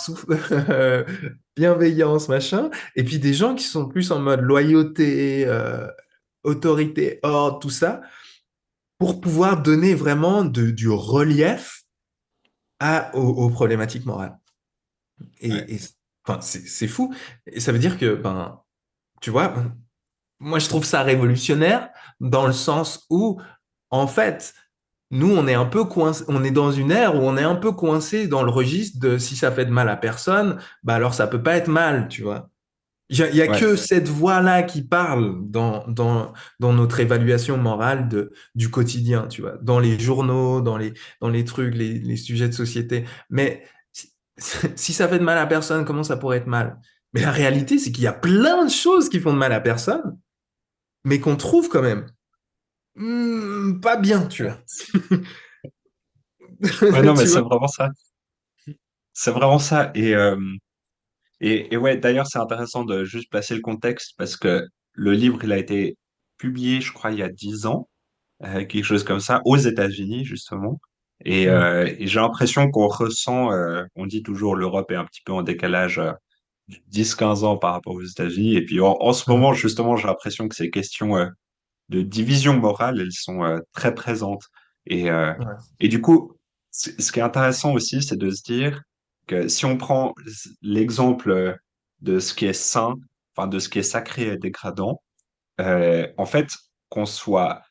bienveillance, machin, et puis des gens qui sont plus en mode loyauté, autorité, ordre, tout ça, pour pouvoir donner vraiment du relief aux problématiques morales. Ouais. Enfin, c'est fou. Et ça veut dire que, ben, tu vois, moi je trouve ça révolutionnaire dans le sens où, en fait, nous on est un peu coincé, on est dans une ère où on est un peu coincé dans le registre de si ça fait de mal à personne, bah alors ça peut pas être mal, tu vois. Il y a Ouais. que cette voix-là qui parle dans notre évaluation morale du quotidien, tu vois, dans les journaux, dans les trucs, les sujets de société. Mais si, si ça fait de mal à personne, comment ça pourrait être mal? Mais la réalité, c'est qu'il y a plein de choses qui font de mal à personne, mais qu'on trouve quand même pas bien, tu vois. Ouais, non, mais Tu c'est vois? vraiment ça. C'est vraiment ça. Et ouais, d'ailleurs, c'est intéressant de juste placer le contexte parce que le livre, il a été publié, je crois, il y a 10 ans, quelque chose comme ça, aux États-Unis, justement. Et j'ai l'impression qu'on ressent, on dit toujours l'Europe est un petit peu en décalage 10-15 ans par rapport aux États-Unis. Et puis en ce moment, Mm. justement, j'ai l'impression que ces questions de division morale, elles sont très présentes. Et, euh, Ouais. et du coup, ce qui est intéressant aussi, c'est de se dire que si on prend l'exemple de ce qui est saint, enfin de ce qui est sacré et dégradant, en fait, qu'on soit,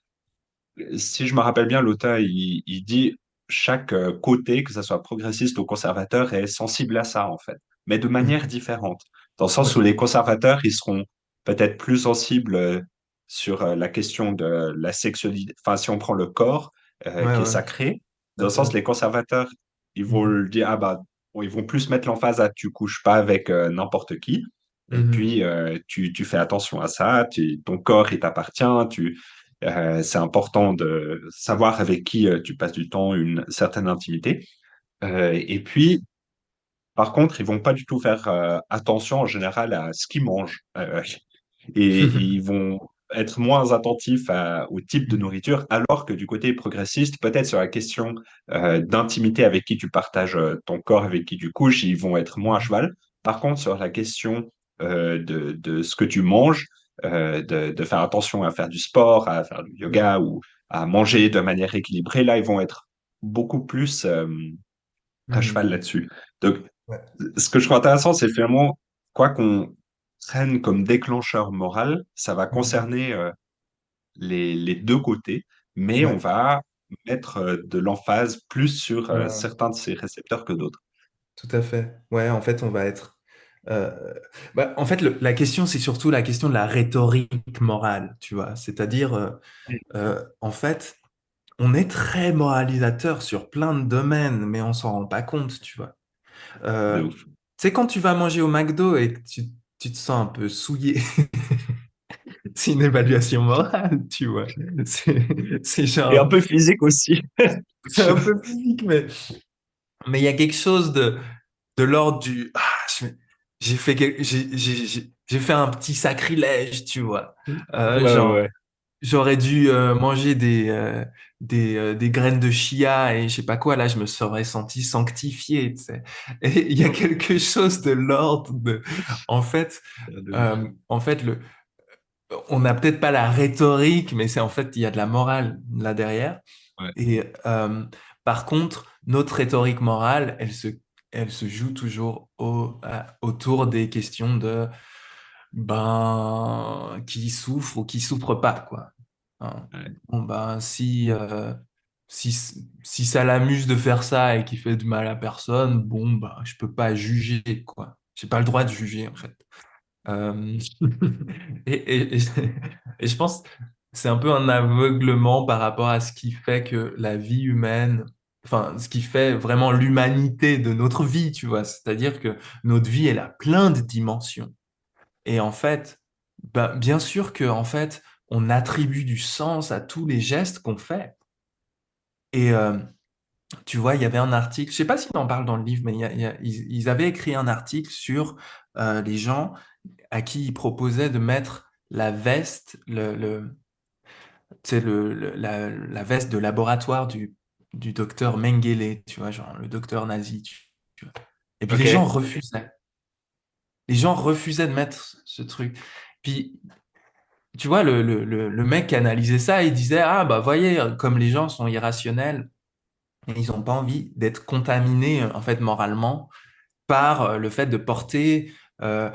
si je me rappelle bien, l'auteur, il dit chaque côté, que ce soit progressiste ou conservateur, est sensible à ça, en fait, mais de manière Mm. différente. Dans le Ouais. sens où les conservateurs, ils seront peut-être plus sensibles sur la question de la sexualité, enfin, si on prend le corps Ouais, qui est ouais, sacré, tout dans à le fait. sens, les conservateurs, ils vont Mhm. le dire, ah bah, bon, ils vont plus mettre l'emphase à tu couches pas avec n'importe qui. Et Mhm. puis, tu fais attention à ça, ton corps, il t'appartient, c'est important de savoir avec qui tu passes du temps, une certaine intimité. Et puis, par contre, ils vont pas du tout faire attention en général à ce qu'ils mangent. Et ils vont être moins attentifs au type de Mhm. nourriture, alors que du côté progressiste, peut-être sur la question d'intimité avec qui tu partages ton corps, avec qui tu couches, ils vont être moins à cheval. Par contre, sur la question de ce que tu manges, de faire attention à faire du sport, à faire du Ouais. yoga ou à manger de manière équilibrée, là, ils vont être beaucoup plus à cheval Mhm. là-dessus. Donc, Ouais. ce que je trouve intéressant, c'est finalement, quoi qu'on prenne comme déclencheur moral, ça va Mhm. concerner les deux côtés, mais on Ouais. va mettre de l'emphase plus sur Ouais. certains de ces récepteurs que d'autres. Tout à fait. Ouais, en fait, on va être. euh, en fait, la question, c'est surtout la question de la rhétorique morale, tu vois. C'est-à-dire, Mm. en fait, on est très moralisateur sur plein de domaines, mais on s'en rend pas compte, tu vois. De Tu ouf. sais, quand tu vas manger au McDo et que tu te sens un peu souillé, c'est une évaluation morale, tu vois. C'est c'est Et un genre, peu physique aussi. c'est un peu physique, mais il y a quelque chose de l'ordre du j'ai fait j'ai fait un petit sacrilège, tu vois. Ouais, Genre ouais, j'aurais dû manger des graines de chia et je sais pas quoi. Là, je me serais senti sanctifié, tu sais. Et il y a quelque chose de l'ordre de ouais. De ouf. en fait on n'a peut-être pas la rhétorique, mais c'est en fait il y a de la morale là derrière. Ouais, Et par contre, notre rhétorique morale, elle se joue toujours autour des questions de ben qui souffre ou qui souffre pas, quoi. Hein. ouais, Bon ben si si ça l'amuse de faire ça et qui fait du mal à personne, bon ben je peux pas juger, quoi. J'ai pas le droit de juger en fait. Euh, et, et, et, et je pense c'est un peu un aveuglement par rapport à ce qui fait que la vie humaine, enfin, ce qui fait vraiment l'humanité de notre vie, tu vois. C'est-à-dire que notre vie, elle a plein de dimensions. Et en fait, bah, bien sûr que, en fait, on attribue du sens à tous les gestes qu'on fait. Et tu vois, il y avait un article, je sais pas s'il en parle dans le livre, mais ils avaient écrit un article sur les gens à qui ils proposaient de mettre la veste, tu sais, la veste de laboratoire du docteur Mengele, tu vois, genre le docteur nazi. Tu vois. Et puis les gens Ok. refusaient. Les gens refusaient de mettre ce truc. Puis, tu vois, le mec qui analysait ça, il disait, ah, bah, voyez, comme les gens sont irrationnels, et ils n'ont pas envie d'être contaminés, en fait, moralement, par le fait de porter euh,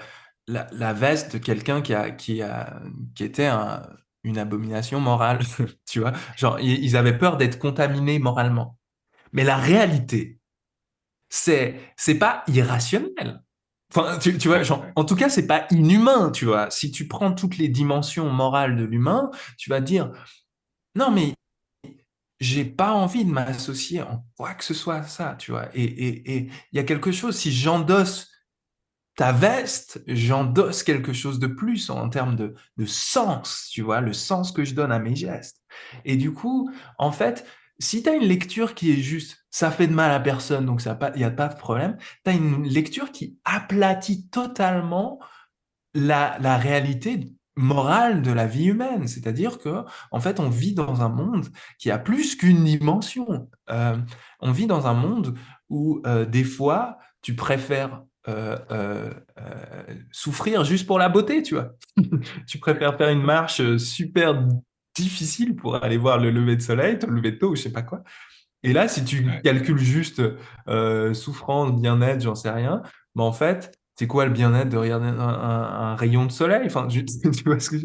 la veste de quelqu'un qui était une abomination morale, tu vois. Genre, ils avaient peur d'être contaminés moralement. Mais la réalité, c'est pas irrationnel. Enfin, tu vois, Ouais. genre, en tout cas, c'est pas inhumain, tu vois. Si tu prends toutes les dimensions morales de l'humain, tu vas dire, non, mais j'ai pas envie de m'associer en quoi que ce soit à ça, tu vois. Et il y a quelque chose, si j'endosse ta veste, j'endosse quelque chose de plus en termes de sens, tu vois, le sens que je donne à mes gestes. Et du coup, en fait, si tu as une lecture qui est juste, ça fait de mal à personne, donc il n'y a pas de problème, tu as une lecture qui aplatit totalement la réalité morale de la vie humaine. C'est-à-dire que, en fait, on vit dans un monde qui a plus qu'une dimension. On vit dans un monde où, des fois, tu préfères souffrir juste pour la beauté, tu vois. Tu préfères faire une marche super difficile pour aller voir le lever de soleil, le lever de tôt ou je sais pas quoi. Et là, si tu Ouais. calcules juste souffrance, bien-être, j'en sais rien, mais en fait, c'est quoi le bien-être de regarder un rayon de soleil? Enfin, tu vois ce que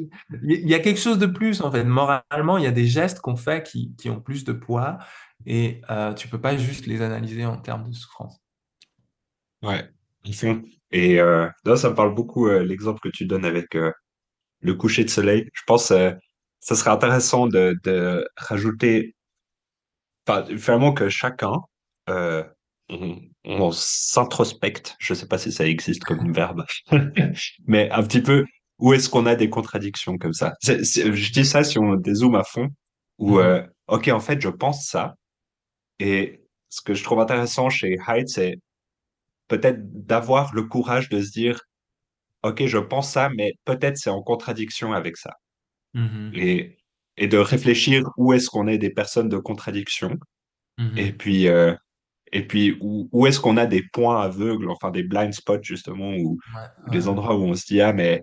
il y a quelque chose de plus, en fait. Moralement, il y a des gestes qu'on fait qui ont plus de poids et tu peux pas juste les analyser en termes de souffrance. Ouais. Ils font. Et non, ça me parle beaucoup l'exemple que tu donnes avec le coucher de soleil. Je pense ça serait intéressant de rajouter, enfin, vraiment que chacun, euh, on s'introspecte, je sais pas si ça existe comme verbe, mais un petit peu où est-ce qu'on a des contradictions comme ça. Je dis ça si on dézoome à fond, où, Mhm. ok, en fait, je pense ça, et ce que je trouve intéressant chez Hyde, c'est peut-être d'avoir le courage de se dire, ok, je pense ça, mais peut-être c'est en contradiction avec ça. Mhm. Et, et de réfléchir où est-ce qu'on est des personnes de contradiction. Et Mhm. puis, euh, et puis où est-ce qu'on a des points aveugles, enfin des blind spots justement, Ouais, ou des ouais, endroits où on se dit, ah, mais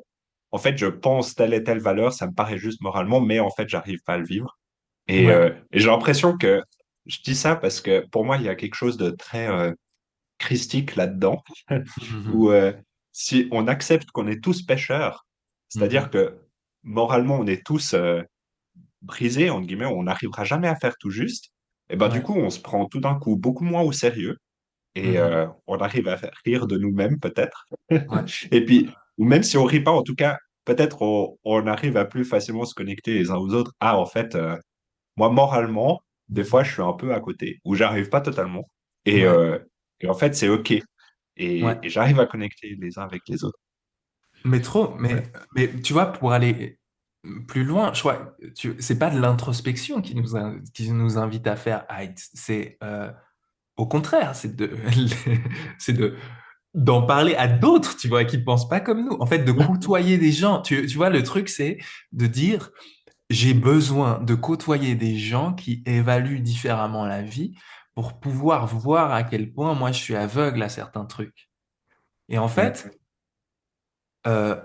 en fait, je pense telle et telle valeur, ça me paraît juste moralement, mais en fait, j'arrive pas à le vivre. ouais. Et j'ai l'impression que je dis ça parce que pour moi, il y a quelque chose de très christique là-dedans, où Mhm. si on accepte qu'on est tous pécheurs, c'est-à-dire Mhm. que moralement, on est tous brisés, entre guillemets, on n'arrivera jamais à faire tout juste, et ben du Ouais. coup, on se prend tout d'un coup beaucoup moins au sérieux et Mhm. on arrive à rire de nous-mêmes peut-être. Ouais. Et puis, ou même si on rit pas, en tout cas, peut-être on arrive à plus facilement se connecter les uns aux autres. Ah, en fait, moi, moralement, des fois, Mhm. je suis un peu à côté, ou j'arrive pas totalement. Et, Ouais. euh, et en fait, c'est OK. Ouais. Et j'arrive à connecter les uns avec les autres. Mais trop, Ouais. mais tu vois, pour aller plus loin, je crois, c'est pas de l'introspection qui nous invite à faire Height, c'est au contraire, c'est c'est d'en parler à d'autres, tu vois, qui ne pensent pas comme nous. En fait, de côtoyer des gens. Tu vois, le truc, c'est de dire, j'ai besoin de côtoyer des gens qui évaluent différemment la vie pour pouvoir voir à quel point moi je suis aveugle à certains trucs. Et en Mm. fait, euh,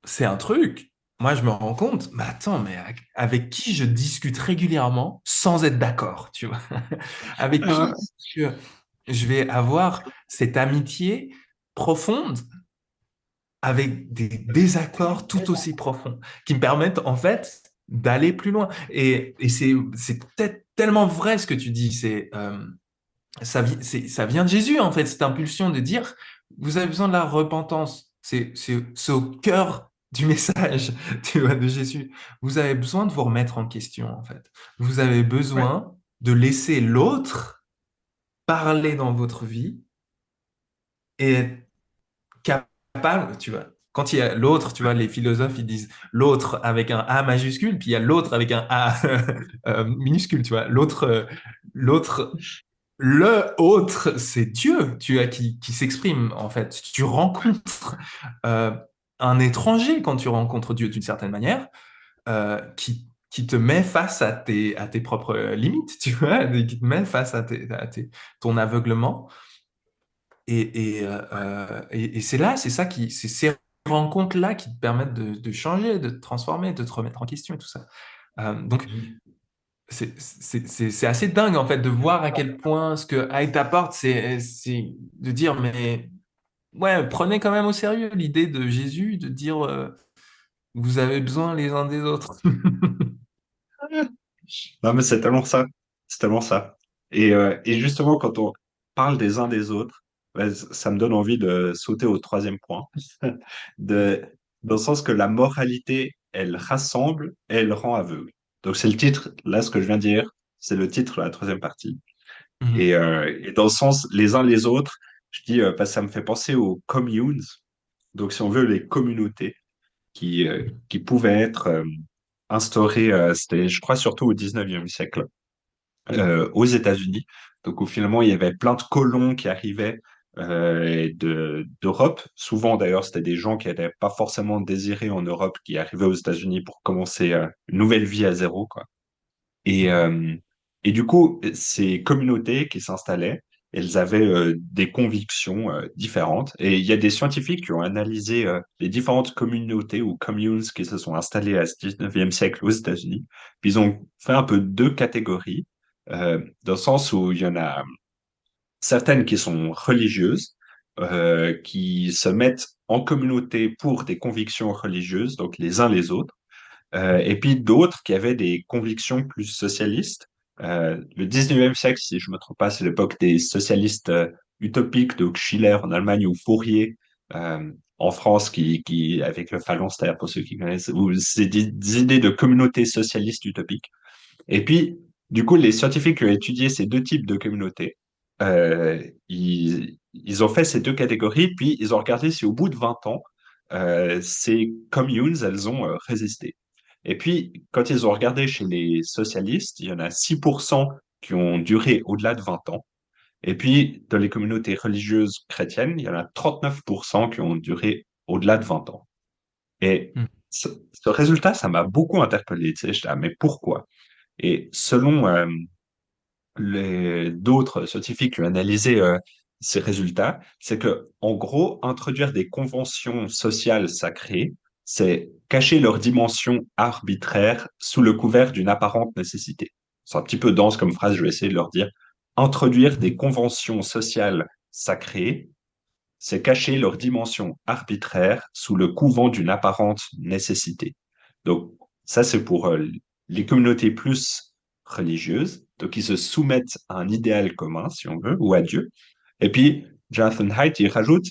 c'est un truc. Moi, je me rends compte, mais attends, mais avec qui je discute régulièrement sans être d'accord, tu vois? Avec Ah, qui que je vais avoir cette amitié profonde avec des désaccords tout aussi profonds qui me permettent en fait d'aller plus loin. Et c'est peut-être tellement vrai ce que tu dis. Ça vient de Jésus en fait, cette impulsion de dire, vous avez besoin de la repentance. C'est au cœur du message, tu vois, de Jésus. Vous avez besoin de vous remettre en question, en fait. Vous avez Ouais. besoin de laisser l'autre parler dans votre vie et être capable, tu vois. Quand il y a l'autre, tu vois, les philosophes, ils disent l'autre avec un A majuscule, puis il y a l'autre avec un A minuscule, tu vois. L'autre, le autre, c'est Dieu, tu vois, qui s'exprime, en fait. Tu rencontres euh, un étranger quand tu rencontres Dieu d'une certaine manière, qui te met face à tes propres limites, tu vois, qui te met face ton aveuglement. Et c'est là, c'est ces rencontres-là qui te permettent de changer, de te transformer, de te remettre en question et tout ça. Donc, c'est assez dingue, en fait, de voir à quel point ce que Hyde t'apporte, c'est de dire, mais ouais, prenez quand même au sérieux l'idée de Jésus, de dire, vous avez besoin les uns des autres. Non, mais c'est tellement ça. C'est tellement ça. Et justement, quand on parle des uns des autres, ouais, ça me donne envie de sauter au troisième point, de, dans le sens que la moralité, elle rassemble et elle rend aveugle. Donc c'est le titre, là, ce que je viens de dire, c'est le titre de la troisième partie. Mhm, Et dans le sens les uns les autres, je dis, parce que ça me fait penser aux communes, donc si on veut, les communautés qui pouvaient être instaurées, c'était, je crois, surtout au 19e siècle aux États-Unis. Donc, où finalement, il y avait plein de colons qui arrivaient d'Europe. Souvent, d'ailleurs, c'était des gens qui n'étaient pas forcément désirés en Europe, qui arrivaient aux États-Unis pour commencer une nouvelle vie à zéro, quoi. Et, mhm, euh, et du coup, ces communautés qui s'installaient, elles avaient des convictions différentes. Et il y a des scientifiques qui ont analysé les différentes communautés ou communes qui se sont installées à ce 19e siècle aux États-Unis. Puis ils ont fait un peu deux catégories, dans le sens où il y en a certaines qui sont religieuses, qui se mettent en communauté pour des convictions religieuses, donc les uns les autres et puis d'autres qui avaient des convictions plus socialistes. Le 19e siècle, si je ne me trompe pas, c'est l'époque des socialistes utopiques, donc Schiller en Allemagne ou Fourier en France, avec le phalanstère, pour ceux qui connaissent, ou c'est des idées de communauté socialiste utopique. Et puis, du coup, les scientifiques qui ont étudié ces deux types de communautés, ils ont fait ces deux catégories, puis ils ont regardé si au bout de 20 ans, ces communes, elles ont résisté. Et puis, quand ils ont regardé chez les socialistes, il y en a 6% qui ont duré au-delà de 20 ans. Et puis, dans les communautés religieuses chrétiennes, il y en a 39% qui ont duré au-delà de 20 ans. Et mhm, ce résultat, ça m'a beaucoup interpellé. Tu sais, j'étais, ah, mais pourquoi? Et selon d'autres scientifiques qui ont analysé ces résultats, c'est que, en gros, introduire des conventions sociales sacrées, c'est cacher leur dimension arbitraire sous le couvert d'une apparente nécessité. C'est un petit peu dense comme phrase, je vais essayer de leur dire. Introduire des mhm, conventions sociales sacrées, c'est cacher leur dimension arbitraire sous le couvent d'une apparente nécessité. Donc, ça, c'est pour les communautés plus religieuses, donc ils se soumettent à un idéal commun, si on veut, ou à Dieu. Et puis, Jonathan Haidt, il rajoute,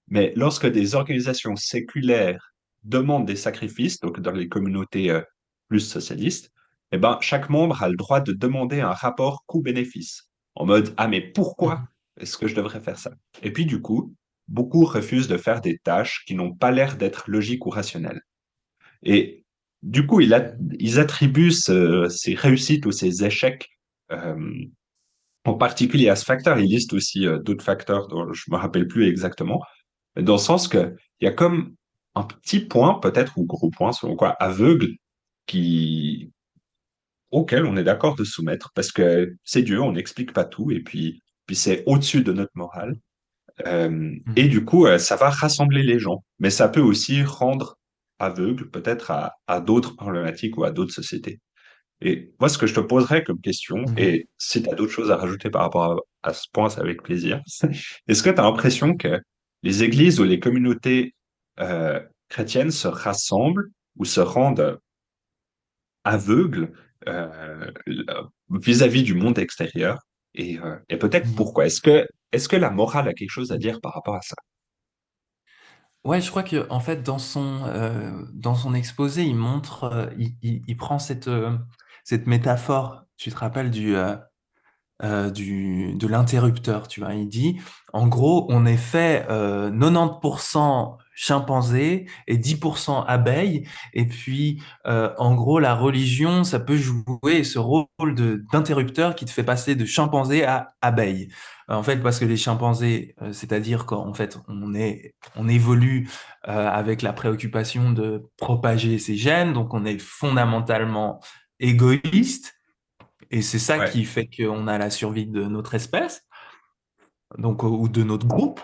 mais lorsque des organisations séculaires demandent des sacrifices, donc dans les communautés plus socialistes, eh ben, chaque membre a le droit de demander un rapport coût-bénéfice, en mode, ah, mais pourquoi mhm, est-ce que je devrais faire ça? Et puis, du coup, beaucoup refusent de faire des tâches qui n'ont pas l'air d'être logiques ou rationnelles. Et du coup, ils attribuent ces réussites ou ces échecs euh, en particulier à ce facteur. Ils listent aussi d'autres facteurs dont je me rappelle plus exactement, mais dans le sens que il y a comme un petit point, peut-être, ou gros point, selon quoi, aveugle, qui, auquel on est d'accord de soumettre, parce que c'est Dieu, on n'explique pas tout, et puis c'est au-dessus de notre morale. Et mhm, du coup, ça va rassembler les gens, mais ça peut aussi rendre aveugle peut-être à d'autres problématiques ou à d'autres sociétés. Et moi, ce que je te poserais comme question, mhm. et si tu as d'autres choses à rajouter par rapport à ce point, c'est avec plaisir. Est-ce que tu as l'impression que les églises ou les communautés euh, chrétiennes se rassemblent ou se rendent aveugles vis-à-vis du monde extérieur? Et peut-être Mhm. pourquoi? Est-ce que la morale a quelque chose à dire par rapport à ça? Ouais, je crois que en fait dans son exposé, il montre, il prend cette métaphore. Tu te rappelles de l'interrupteur, tu vois. Il dit, en gros, on est fait 90% chimpanzé et 10% abeille. Et puis, en gros, la religion, ça peut jouer ce rôle d'interrupteur qui te fait passer de chimpanzé à abeille. En fait, parce que les chimpanzés, c'est-à-dire qu'en fait, on évolue avec la préoccupation de propager ses gènes, donc on est fondamentalement égoïste. Et c'est ça Ouais, qui fait qu'on a la survie de notre espèce, donc, ou de notre groupe,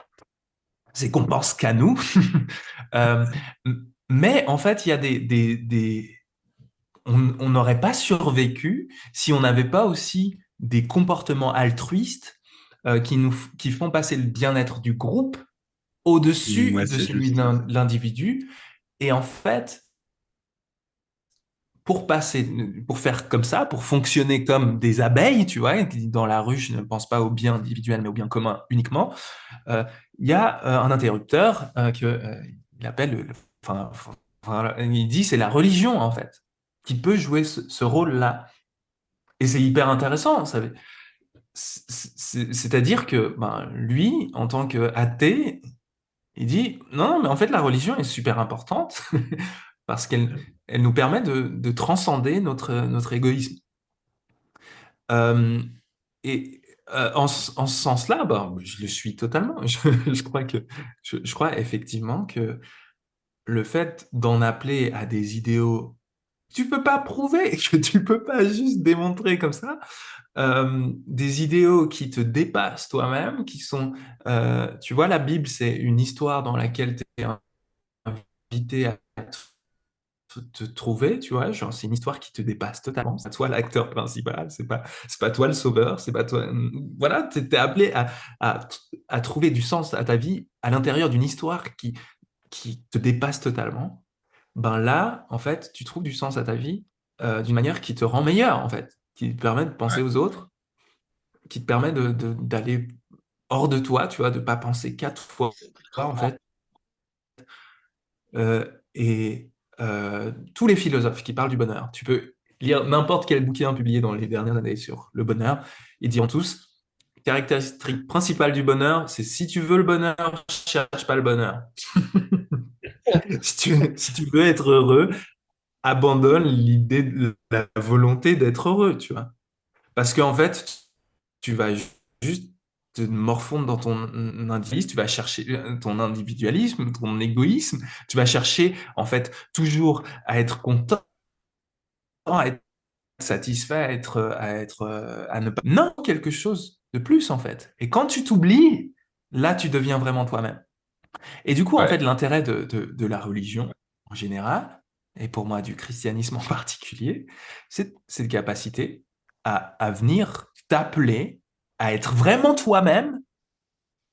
c'est qu'on pense qu'à nous. Euh, mais en fait, il y a on n'aurait pas survécu si on n'avait pas aussi des comportements altruistes qui font passer le bien-être du groupe au-dessus ouais, de c'est celui juste. de l'individu. Et en fait, pour passer, pour faire comme ça, pour fonctionner comme des abeilles, tu vois, qui dans la ruche ne pensent pas au bien individuel mais au bien commun uniquement, euh, il y a un interrupteur il appelle, enfin, il dit c'est la religion en fait qui peut jouer ce rôle-là. Et c'est hyper intéressant, ça. C'est-à-dire que ben, lui, en tant qu'athée, il dit non, non, mais en fait la religion est super importante parce qu'elle nous permet de transcender notre égoïsme. Euh, et en ce sens-là, bah, je le suis totalement. Je crois je crois effectivement que le fait d'en appeler à des idéaux, tu peux pas prouver, que tu peux pas juste démontrer comme ça, des idéaux qui te dépassent toi-même, qui sont, tu vois, la Bible, c'est une histoire dans laquelle tu es invité à te trouver, tu vois, genre c'est une histoire qui te dépasse totalement. C'est pas toi l'acteur principal, c'est pas toi le sauveur, c'est pas toi. Voilà, t'es appelé à, à trouver du sens à ta vie à l'intérieur d'une histoire qui te dépasse totalement. Ben là, en fait, tu trouves du sens à ta vie d'une manière qui te rend meilleur, en fait, qui te permet de penser Ouais, aux autres, qui te permet d'aller hors de toi, tu vois, de pas penser qu'à toi, en fait. Et tous les philosophes qui parlent du bonheur, tu peux lire n'importe quel bouquin publié dans les dernières années sur le bonheur, ils diront tous, caractéristique principale du bonheur, c'est si tu veux le bonheur, cherche pas le bonheur. Si tu veux être heureux, abandonne l'idée de la volonté d'être heureux, tu vois. Parce qu'en fait, tu vas juste te morfondre dans ton individualisme, tu vas chercher ton individualisme, ton égoïsme, tu vas chercher en fait toujours à être content, à être satisfait, à ne pas non quelque chose de plus en fait. Et quand tu t'oublies, là tu deviens vraiment toi-même. Et du coup en fait ouais, l'intérêt de la religion en général et pour moi du christianisme en particulier, c'est cette capacité à venir t'appeler à être vraiment toi-même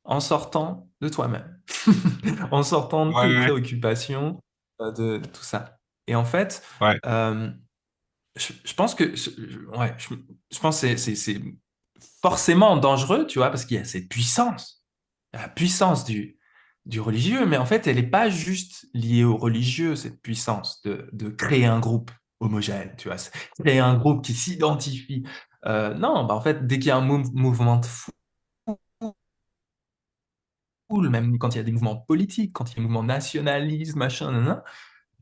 en sortant de toi-même, en sortant de tes ouais, préoccupations, de tout ça. Et en fait, ouais, euh, je pense que, ouais, je pense que c'est forcément dangereux, tu vois, parce qu'il y a cette puissance, la puissance du religieux, mais en fait, elle n'est pas juste liée au religieux, cette puissance de créer un groupe homogène, tu vois, créer un groupe qui s'identifie. Non, bah en fait, dès qu'il y a un mouvement de foule, même quand il y a des mouvements politiques, quand il y a des mouvements nationalistes, machin, nanana,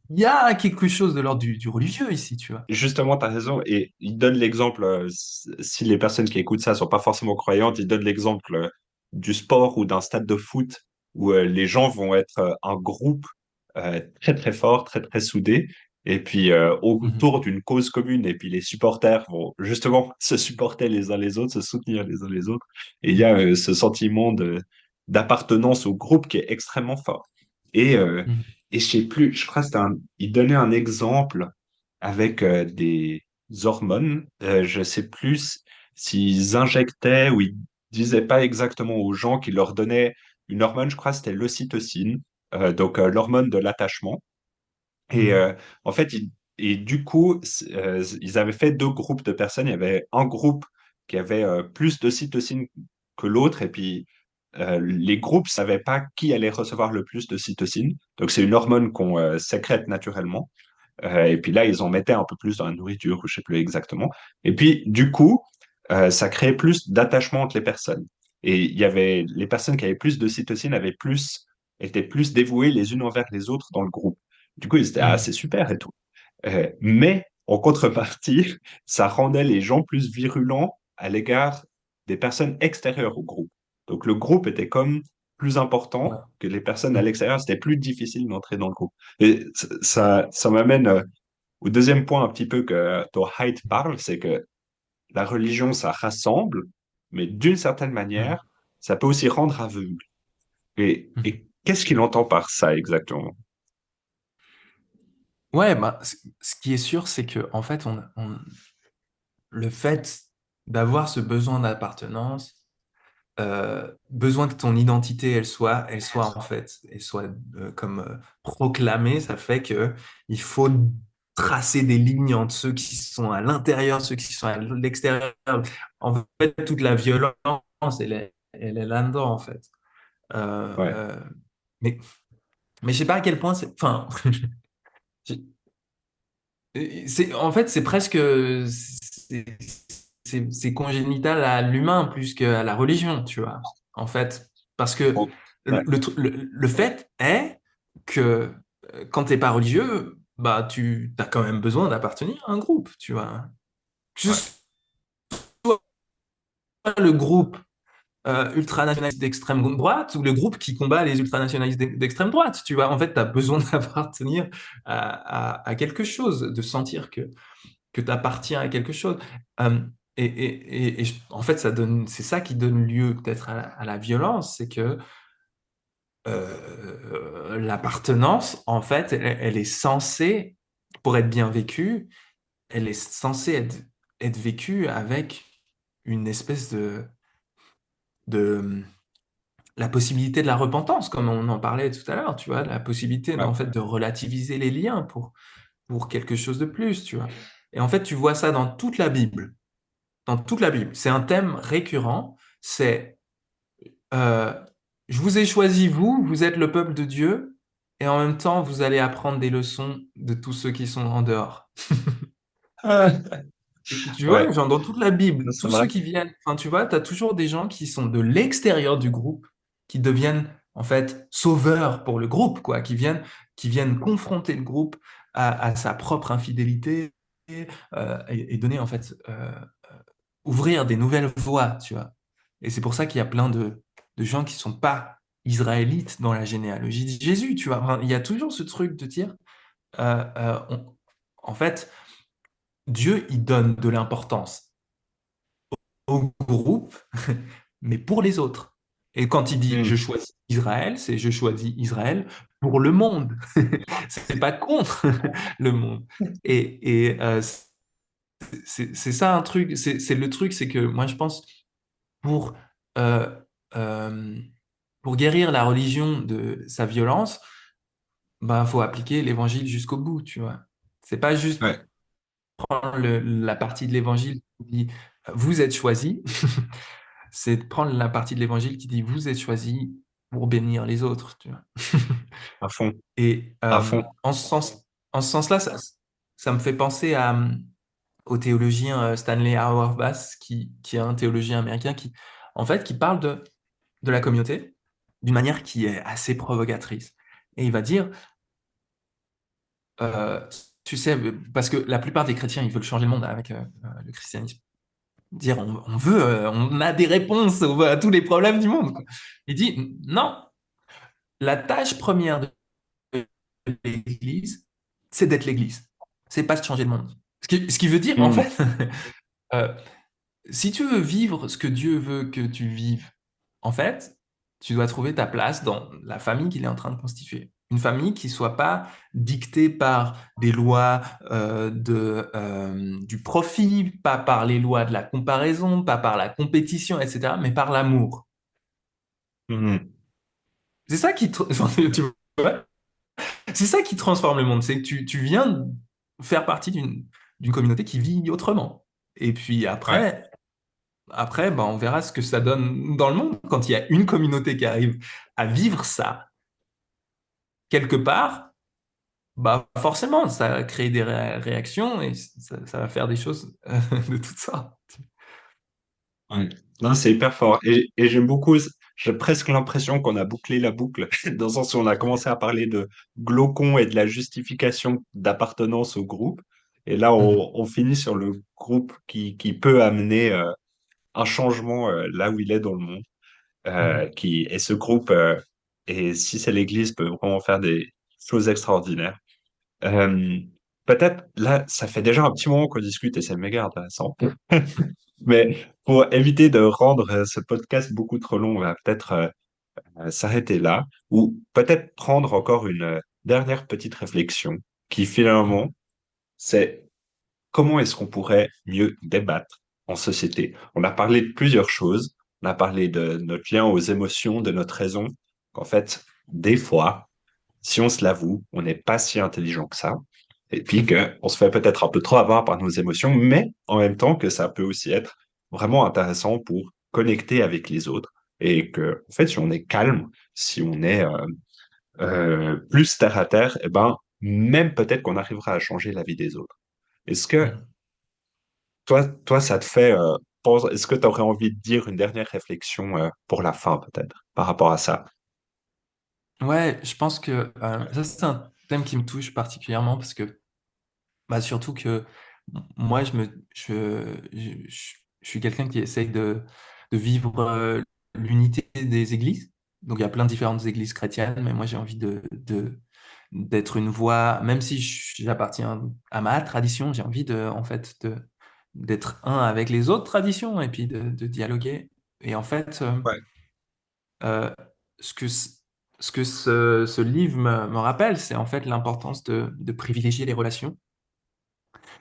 il y a quelque chose de l'ordre du religieux ici, tu vois. justement, tu as raison. Et il donne l'exemple, si les personnes qui écoutent ça sont pas forcément croyantes, il donne l'exemple du sport ou d'un stade de foot où les gens vont être un groupe très très fort, très très soudé, et puis Mhm. autour d'une cause commune. Et puis les supporters vont justement se supporter les uns les autres, se soutenir les uns les autres. Et il y a ce sentiment d'appartenance au groupe qui est extrêmement fort. Et, euh, Mhm. et je sais plus, je crois que il donnait un exemple avec des hormones. Je sais plus s'ils injectaient ou ils disaient pas exactement aux gens qu'ils leur donnaient une hormone, je crois que c'était l'ocytocine, donc l'hormone de l'attachement. Et Mhm. en fait, et du coup, ils avaient fait deux groupes de personnes. Il y avait un groupe qui avait plus d'ocytocine que l'autre, et puis les groupes savaient pas qui allait recevoir le plus de cytosine. Donc, c'est une hormone qu'on sécrète naturellement. Et puis là, ils en mettaient un peu plus dans la nourriture, ou je sais plus exactement. Et puis, du coup, ça créait plus d'attachement entre les personnes. Et il y avait les personnes qui avaient plus de cytosine étaient plus dévouées les unes envers les autres dans le groupe. Du coup, ils étaient ah, Hmm. c'est super et tout. Mais en contrepartie, ça rendait les gens plus virulents à l'égard des personnes extérieures au groupe. Donc le groupe était comme plus Ouais. important que les personnes à Hmm. l'extérieur. C'était plus difficile d'entrer dans le groupe. Et ça m'amène au deuxième point un petit peu que ton Haidt parle, c'est que la religion, ça rassemble, mais d'une certaine Hmm. manière, ça peut aussi rendre aveugle. Hmm. Et qu'est-ce qu'il entend par ça exactement? Ouais, bah, ce qui est sûr, c'est que en fait, le fait d'avoir ce besoin d'appartenance, besoin que ton identité, elle soit comme proclamée, ça fait que il faut tracer des lignes entre ceux qui sont à l'intérieur, ceux qui sont à l'extérieur. En fait, toute la violence, elle est là-dedans, en fait. Euh, Ouais. euh, mais, mais je sais pas à quel point c'est. Enfin, j'ai- en fait, c'est presque. C'est congénital à l'humain plus qu'à la religion, tu vois. En fait, parce que Bon, ouais. le fait est que quand t'es pas religieux, bah tu as quand même besoin d'appartenir à un groupe, tu vois. Que Ouais. ce soit le groupe ultranationaliste d'extrême droite ou le groupe qui combat les ultranationalistes d'extrême droite, tu vois. En fait, tu as besoin d'appartenir à quelque chose, de sentir que tu appartiens à quelque chose. Euh, en fait, c'est ça qui donne lieu peut-être à la violence, c'est que l'appartenance, en fait, elle est censée, pour être bien vécue, elle est censée être vécue avec une espèce de la possibilité de la repentance, comme on en parlait tout à l'heure, tu vois, la possibilité Ouais. en fait de relativiser les liens pour quelque chose de plus, tu vois. Et en fait, tu vois ça dans toute la Bible. Dans toute la Bible. C'est un thème récurrent. C'est euh, je vous ai choisi, vous êtes le peuple de Dieu, et en même temps, vous allez apprendre des leçons de tous ceux qui sont en dehors. Tu vois, Ouais. genre dans toute la Bible, C'est tous vrai. ceux qui viennent, enfin, tu vois, tu as toujours des gens qui sont de l'extérieur du groupe, qui deviennent en fait sauveurs pour le groupe, quoi, qui viennent confronter le groupe à sa propre infidélité et donner en fait ouvrir des nouvelles voies, tu vois. Et c'est pour ça qu'il y a plein de gens qui sont pas israélites dans la généalogie de Jésus, tu vois. Enfin, il y a toujours ce truc de dire, euh, euh, on- en fait, Dieu, il donne de l'importance au groupe, mais pour les autres. Et quand il dit je Hmm. choisis Israël, c'est je choisis Israël pour le monde. C'est pas contre le monde. Et c'est ça un truc, c'est le truc, c'est que moi je pense pour, euh, euh, pour guérir la religion de sa violence, bah, faut appliquer l'évangile jusqu'au bout, tu vois. C'est pas juste Ouais. prendre la partie de l'évangile qui dit vous êtes choisis, c'est de prendre la partie de l'évangile qui dit vous êtes choisis pour bénir les autres, tu vois. À fond. Et À fond. en ce sens-là, ça me fait penser au théologien Stanley Auerbach, qui est un théologien américain qui, en fait, qui parle de la communauté d'une manière qui est assez provocatrice. Et il va dire, euh, tu sais, parce que la plupart des chrétiens, ils veulent changer le monde avec le christianisme. Dire, on a des réponses à tous les problèmes du monde, quoi. Il dit, non, la tâche première de l'Église, c'est d'être l'Église. C'est pas de changer le monde. Ce qui veut dire, en Hmm. fait, euh, si tu veux vivre ce que Dieu veut que tu vives, en fait, tu dois trouver ta place dans la famille qu'il est en train de constituer. Une famille qui soit pas dictée par des lois du profit, pas par les lois de la comparaison, pas par la compétition, etc., mais par l'amour. Hmm. C'est ça qui, tu vois, c'est ça qui transforme le monde. C'est que tu viens faire partie d'une communauté qui vit autrement. Et puis Ouais. après, après, ben, on verra ce que ça donne dans le monde. Quand il y a une communauté qui arrive à vivre ça quelque part, bah forcément, ça va créer des réactions et ça va faire des choses de toutes sortes. Ouais. Non, c'est hyper fort. Et j'aime beaucoup, j'ai presque l'impression qu'on a bouclé la boucle, dans le sens où on a commencé à parler de glaucon et de la justification d'appartenance au groupe. Et là, Mhm. on finit sur le groupe qui peut amener un changement là où il est dans le monde. Mhm. Et ce groupe, et si c'est l'Église, peut vraiment faire des choses extraordinaires. Euh, Peut-être, là, ça fait déjà un petit moment qu'on discute et c'est méga intéressant. Mais pour éviter de rendre ce podcast beaucoup trop long, on va peut-être s'arrêter là ou peut-être prendre encore une dernière petite réflexion qui finalement, c'est comment est-ce qu'on pourrait mieux débattre en société? On a parlé de plusieurs choses. On a parlé de notre lien aux émotions, de notre raison. En fait, des fois, si on se l'avoue, on n'est pas si intelligent que ça. Et puis qu'on se fait peut-être un peu trop avoir par nos émotions, mais en même temps que ça peut aussi être vraiment intéressant pour connecter avec les autres. Et que, en fait, si on est calme, si on est plus terre à terre, eh ben, même peut-être qu'on arrivera à changer la vie des autres. Est-ce que Mhm. toi, ça te fait, est-ce que tu aurais envie de dire une dernière réflexion pour la fin, peut-être, par rapport à ça? Ouais, je pense que ça, c'est un thème qui me touche particulièrement parce que, bah, surtout que moi, je suis quelqu'un qui essaye de vivre l'unité des églises. Donc, il y a plein de différentes églises chrétiennes, mais moi, j'ai envie d'être une voix, même si j'appartiens à ma tradition, j'ai envie en fait, d'être un avec les autres traditions et puis de dialoguer. Et en fait, Ouais. euh, ce que, ce que ce livre me rappelle, c'est en fait l'importance de privilégier les relations,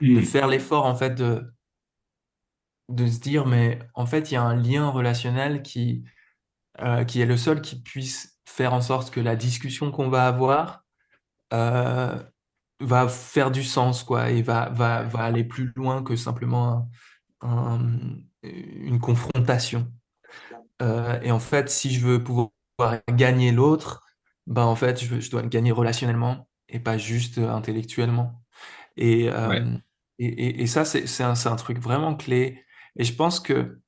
de Hmm. faire l'effort en fait de se dire, mais en fait, il y a un lien relationnel qui est le seul qui puisse faire en sorte que la discussion qu'on va avoir euh, va faire du sens, quoi, et va aller plus loin que simplement une confrontation. Et en fait, si je veux pouvoir gagner l'autre, ben en fait, je dois le gagner relationnellement et pas juste intellectuellement. Et, Ouais. et ça, c'est un truc vraiment clé. Et je pense que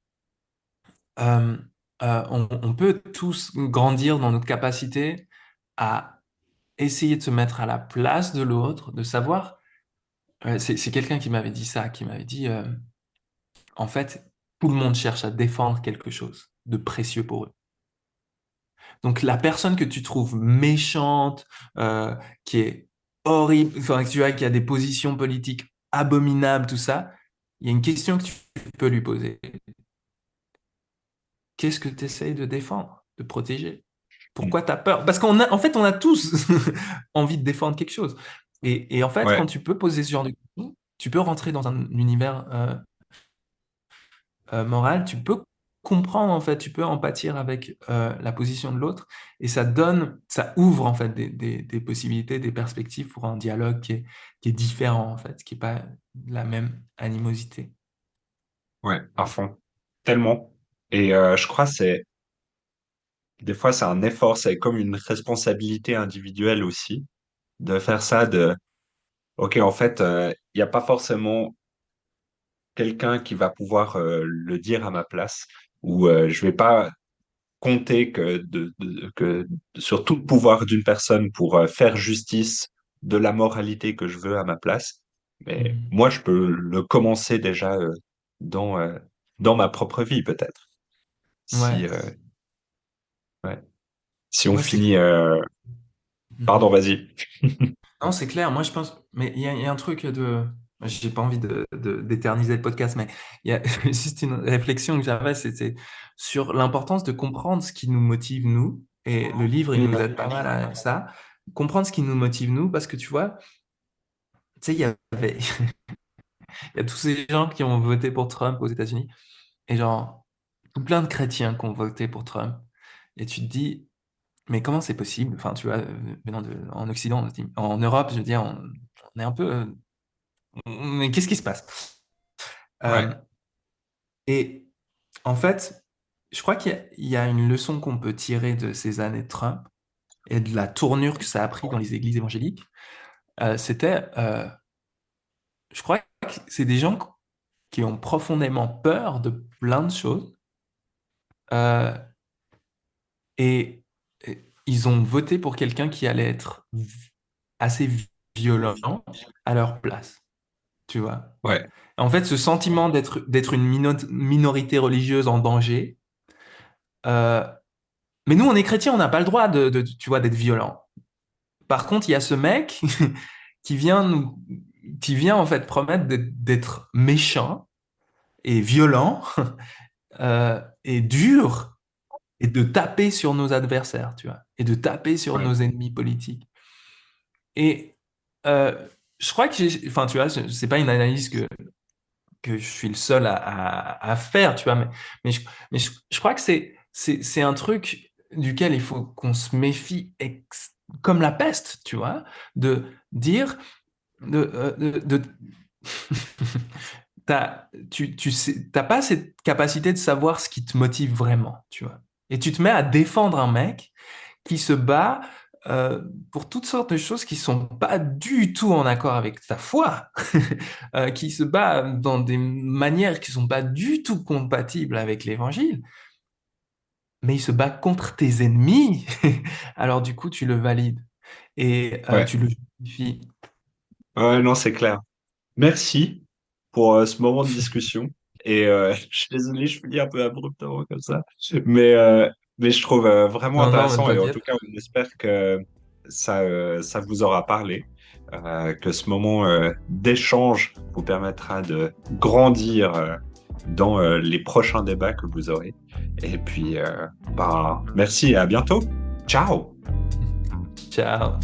euh, on peut tous grandir dans notre capacité à essayer de se mettre à la place de l'autre, de savoir. C'est quelqu'un qui m'avait dit ça, qui m'avait dit, en fait, tout le monde cherche à défendre quelque chose de précieux pour eux. Donc la personne que tu trouves méchante, qui est horrible, enfin tu vois, qui a des positions politiques abominables, tout ça, il y a une question que tu peux lui poser. Qu'est-ce que tu essayes de défendre, de protéger? Hmm. Pourquoi tu as peur? Parce en fait, on a tous envie de défendre quelque chose. Et en fait, quand Ouais. tu peux poser ce genre de questions, tu peux rentrer dans un univers morale, tu peux comprendre en fait, tu peux empathier avec la position de l'autre et ça ouvre en fait des possibilités, des perspectives pour un dialogue qui est différent en fait, qui n'est pas la même animosité. Ouais, à fond. Tellement. Et je crois que des fois, c'est un effort, c'est comme une responsabilité individuelle aussi, de faire ça, OK, en fait, il n'y a pas forcément quelqu'un qui va pouvoir le dire à ma place, ou je vais pas compter que sur tout le pouvoir d'une personne pour faire justice de la moralité que je veux à ma place. Mais Mhm. moi, je peux le commencer déjà dans, euh, dans ma propre vie, peut-être. Si, Ouais, euh, ouais. Si on moi c'est. finit... Pardon, Mhm. vas-y. Non, c'est clair. Moi, je pense. Mais il y a un truc de. J'ai pas envie d'éterniser le podcast, mais il y a juste une réflexion que j'avais, c'était sur l'importance de comprendre ce qui nous motive, nous. Et le livre, il nous aide pas mal à ça. Comprendre ce qui nous motive, nous, parce que tu vois, tu sais, il y a tous ces gens qui ont voté pour Trump aux États-Unis, et genre, tout plein de chrétiens qui ont voté pour Trump. Et tu te dis, mais comment c'est possible? Enfin, tu vois, en Occident, on se dit, en Europe, je veux dire, on est un peu. Mais qu'est-ce qui se passe? Ouais, Euh, et en fait, je crois qu'il y a une leçon qu'on peut tirer de ces années de Trump et de la tournure que ça a pris dans les églises évangéliques. Je crois que c'est des gens qui ont profondément peur de plein de choses euh, et, et ils ont voté pour quelqu'un qui allait être assez violent à leur place, tu vois. Ouais, En fait, ce sentiment d'être une minorité religieuse en danger. euh, mais nous, on est chrétiens, on n'a pas le droit tu vois, d'être violent. Par contre, il y a ce mec qui vient qui vient en fait promettre d'être méchant et violent et dur et de taper sur nos adversaires, tu vois, et de taper sur ouais, nos ennemis politiques. Et je crois que enfin, tu vois, c'est pas une analyse que je suis le seul à faire, tu vois, mais je crois que c'est un truc duquel il faut qu'on se méfie comme la peste, tu vois, de dire, de t'as pas cette capacité de savoir ce qui te motive vraiment, tu vois. Et tu te mets à défendre un mec qui se bat euh, pour toutes sortes de choses qui sont pas du tout en accord avec ta foi, qui se bat dans des manières qui sont pas du tout compatibles avec l'évangile, mais il se bat contre tes ennemis. Alors du coup, tu le valides et ouais. tu le justifies. Ouais, non, c'est clair. Merci pour ce moment de discussion. Et je suis désolé, je finis un peu abruptement comme ça. Mais, euh, mais je trouve vraiment Non, non, mais intéressant et en t'inquiète. tout cas, on espère que ça vous aura parlé, que ce moment d'échange vous permettra de grandir dans les prochains débats que vous aurez. Et puis, bah, merci et à bientôt. Ciao! Ciao.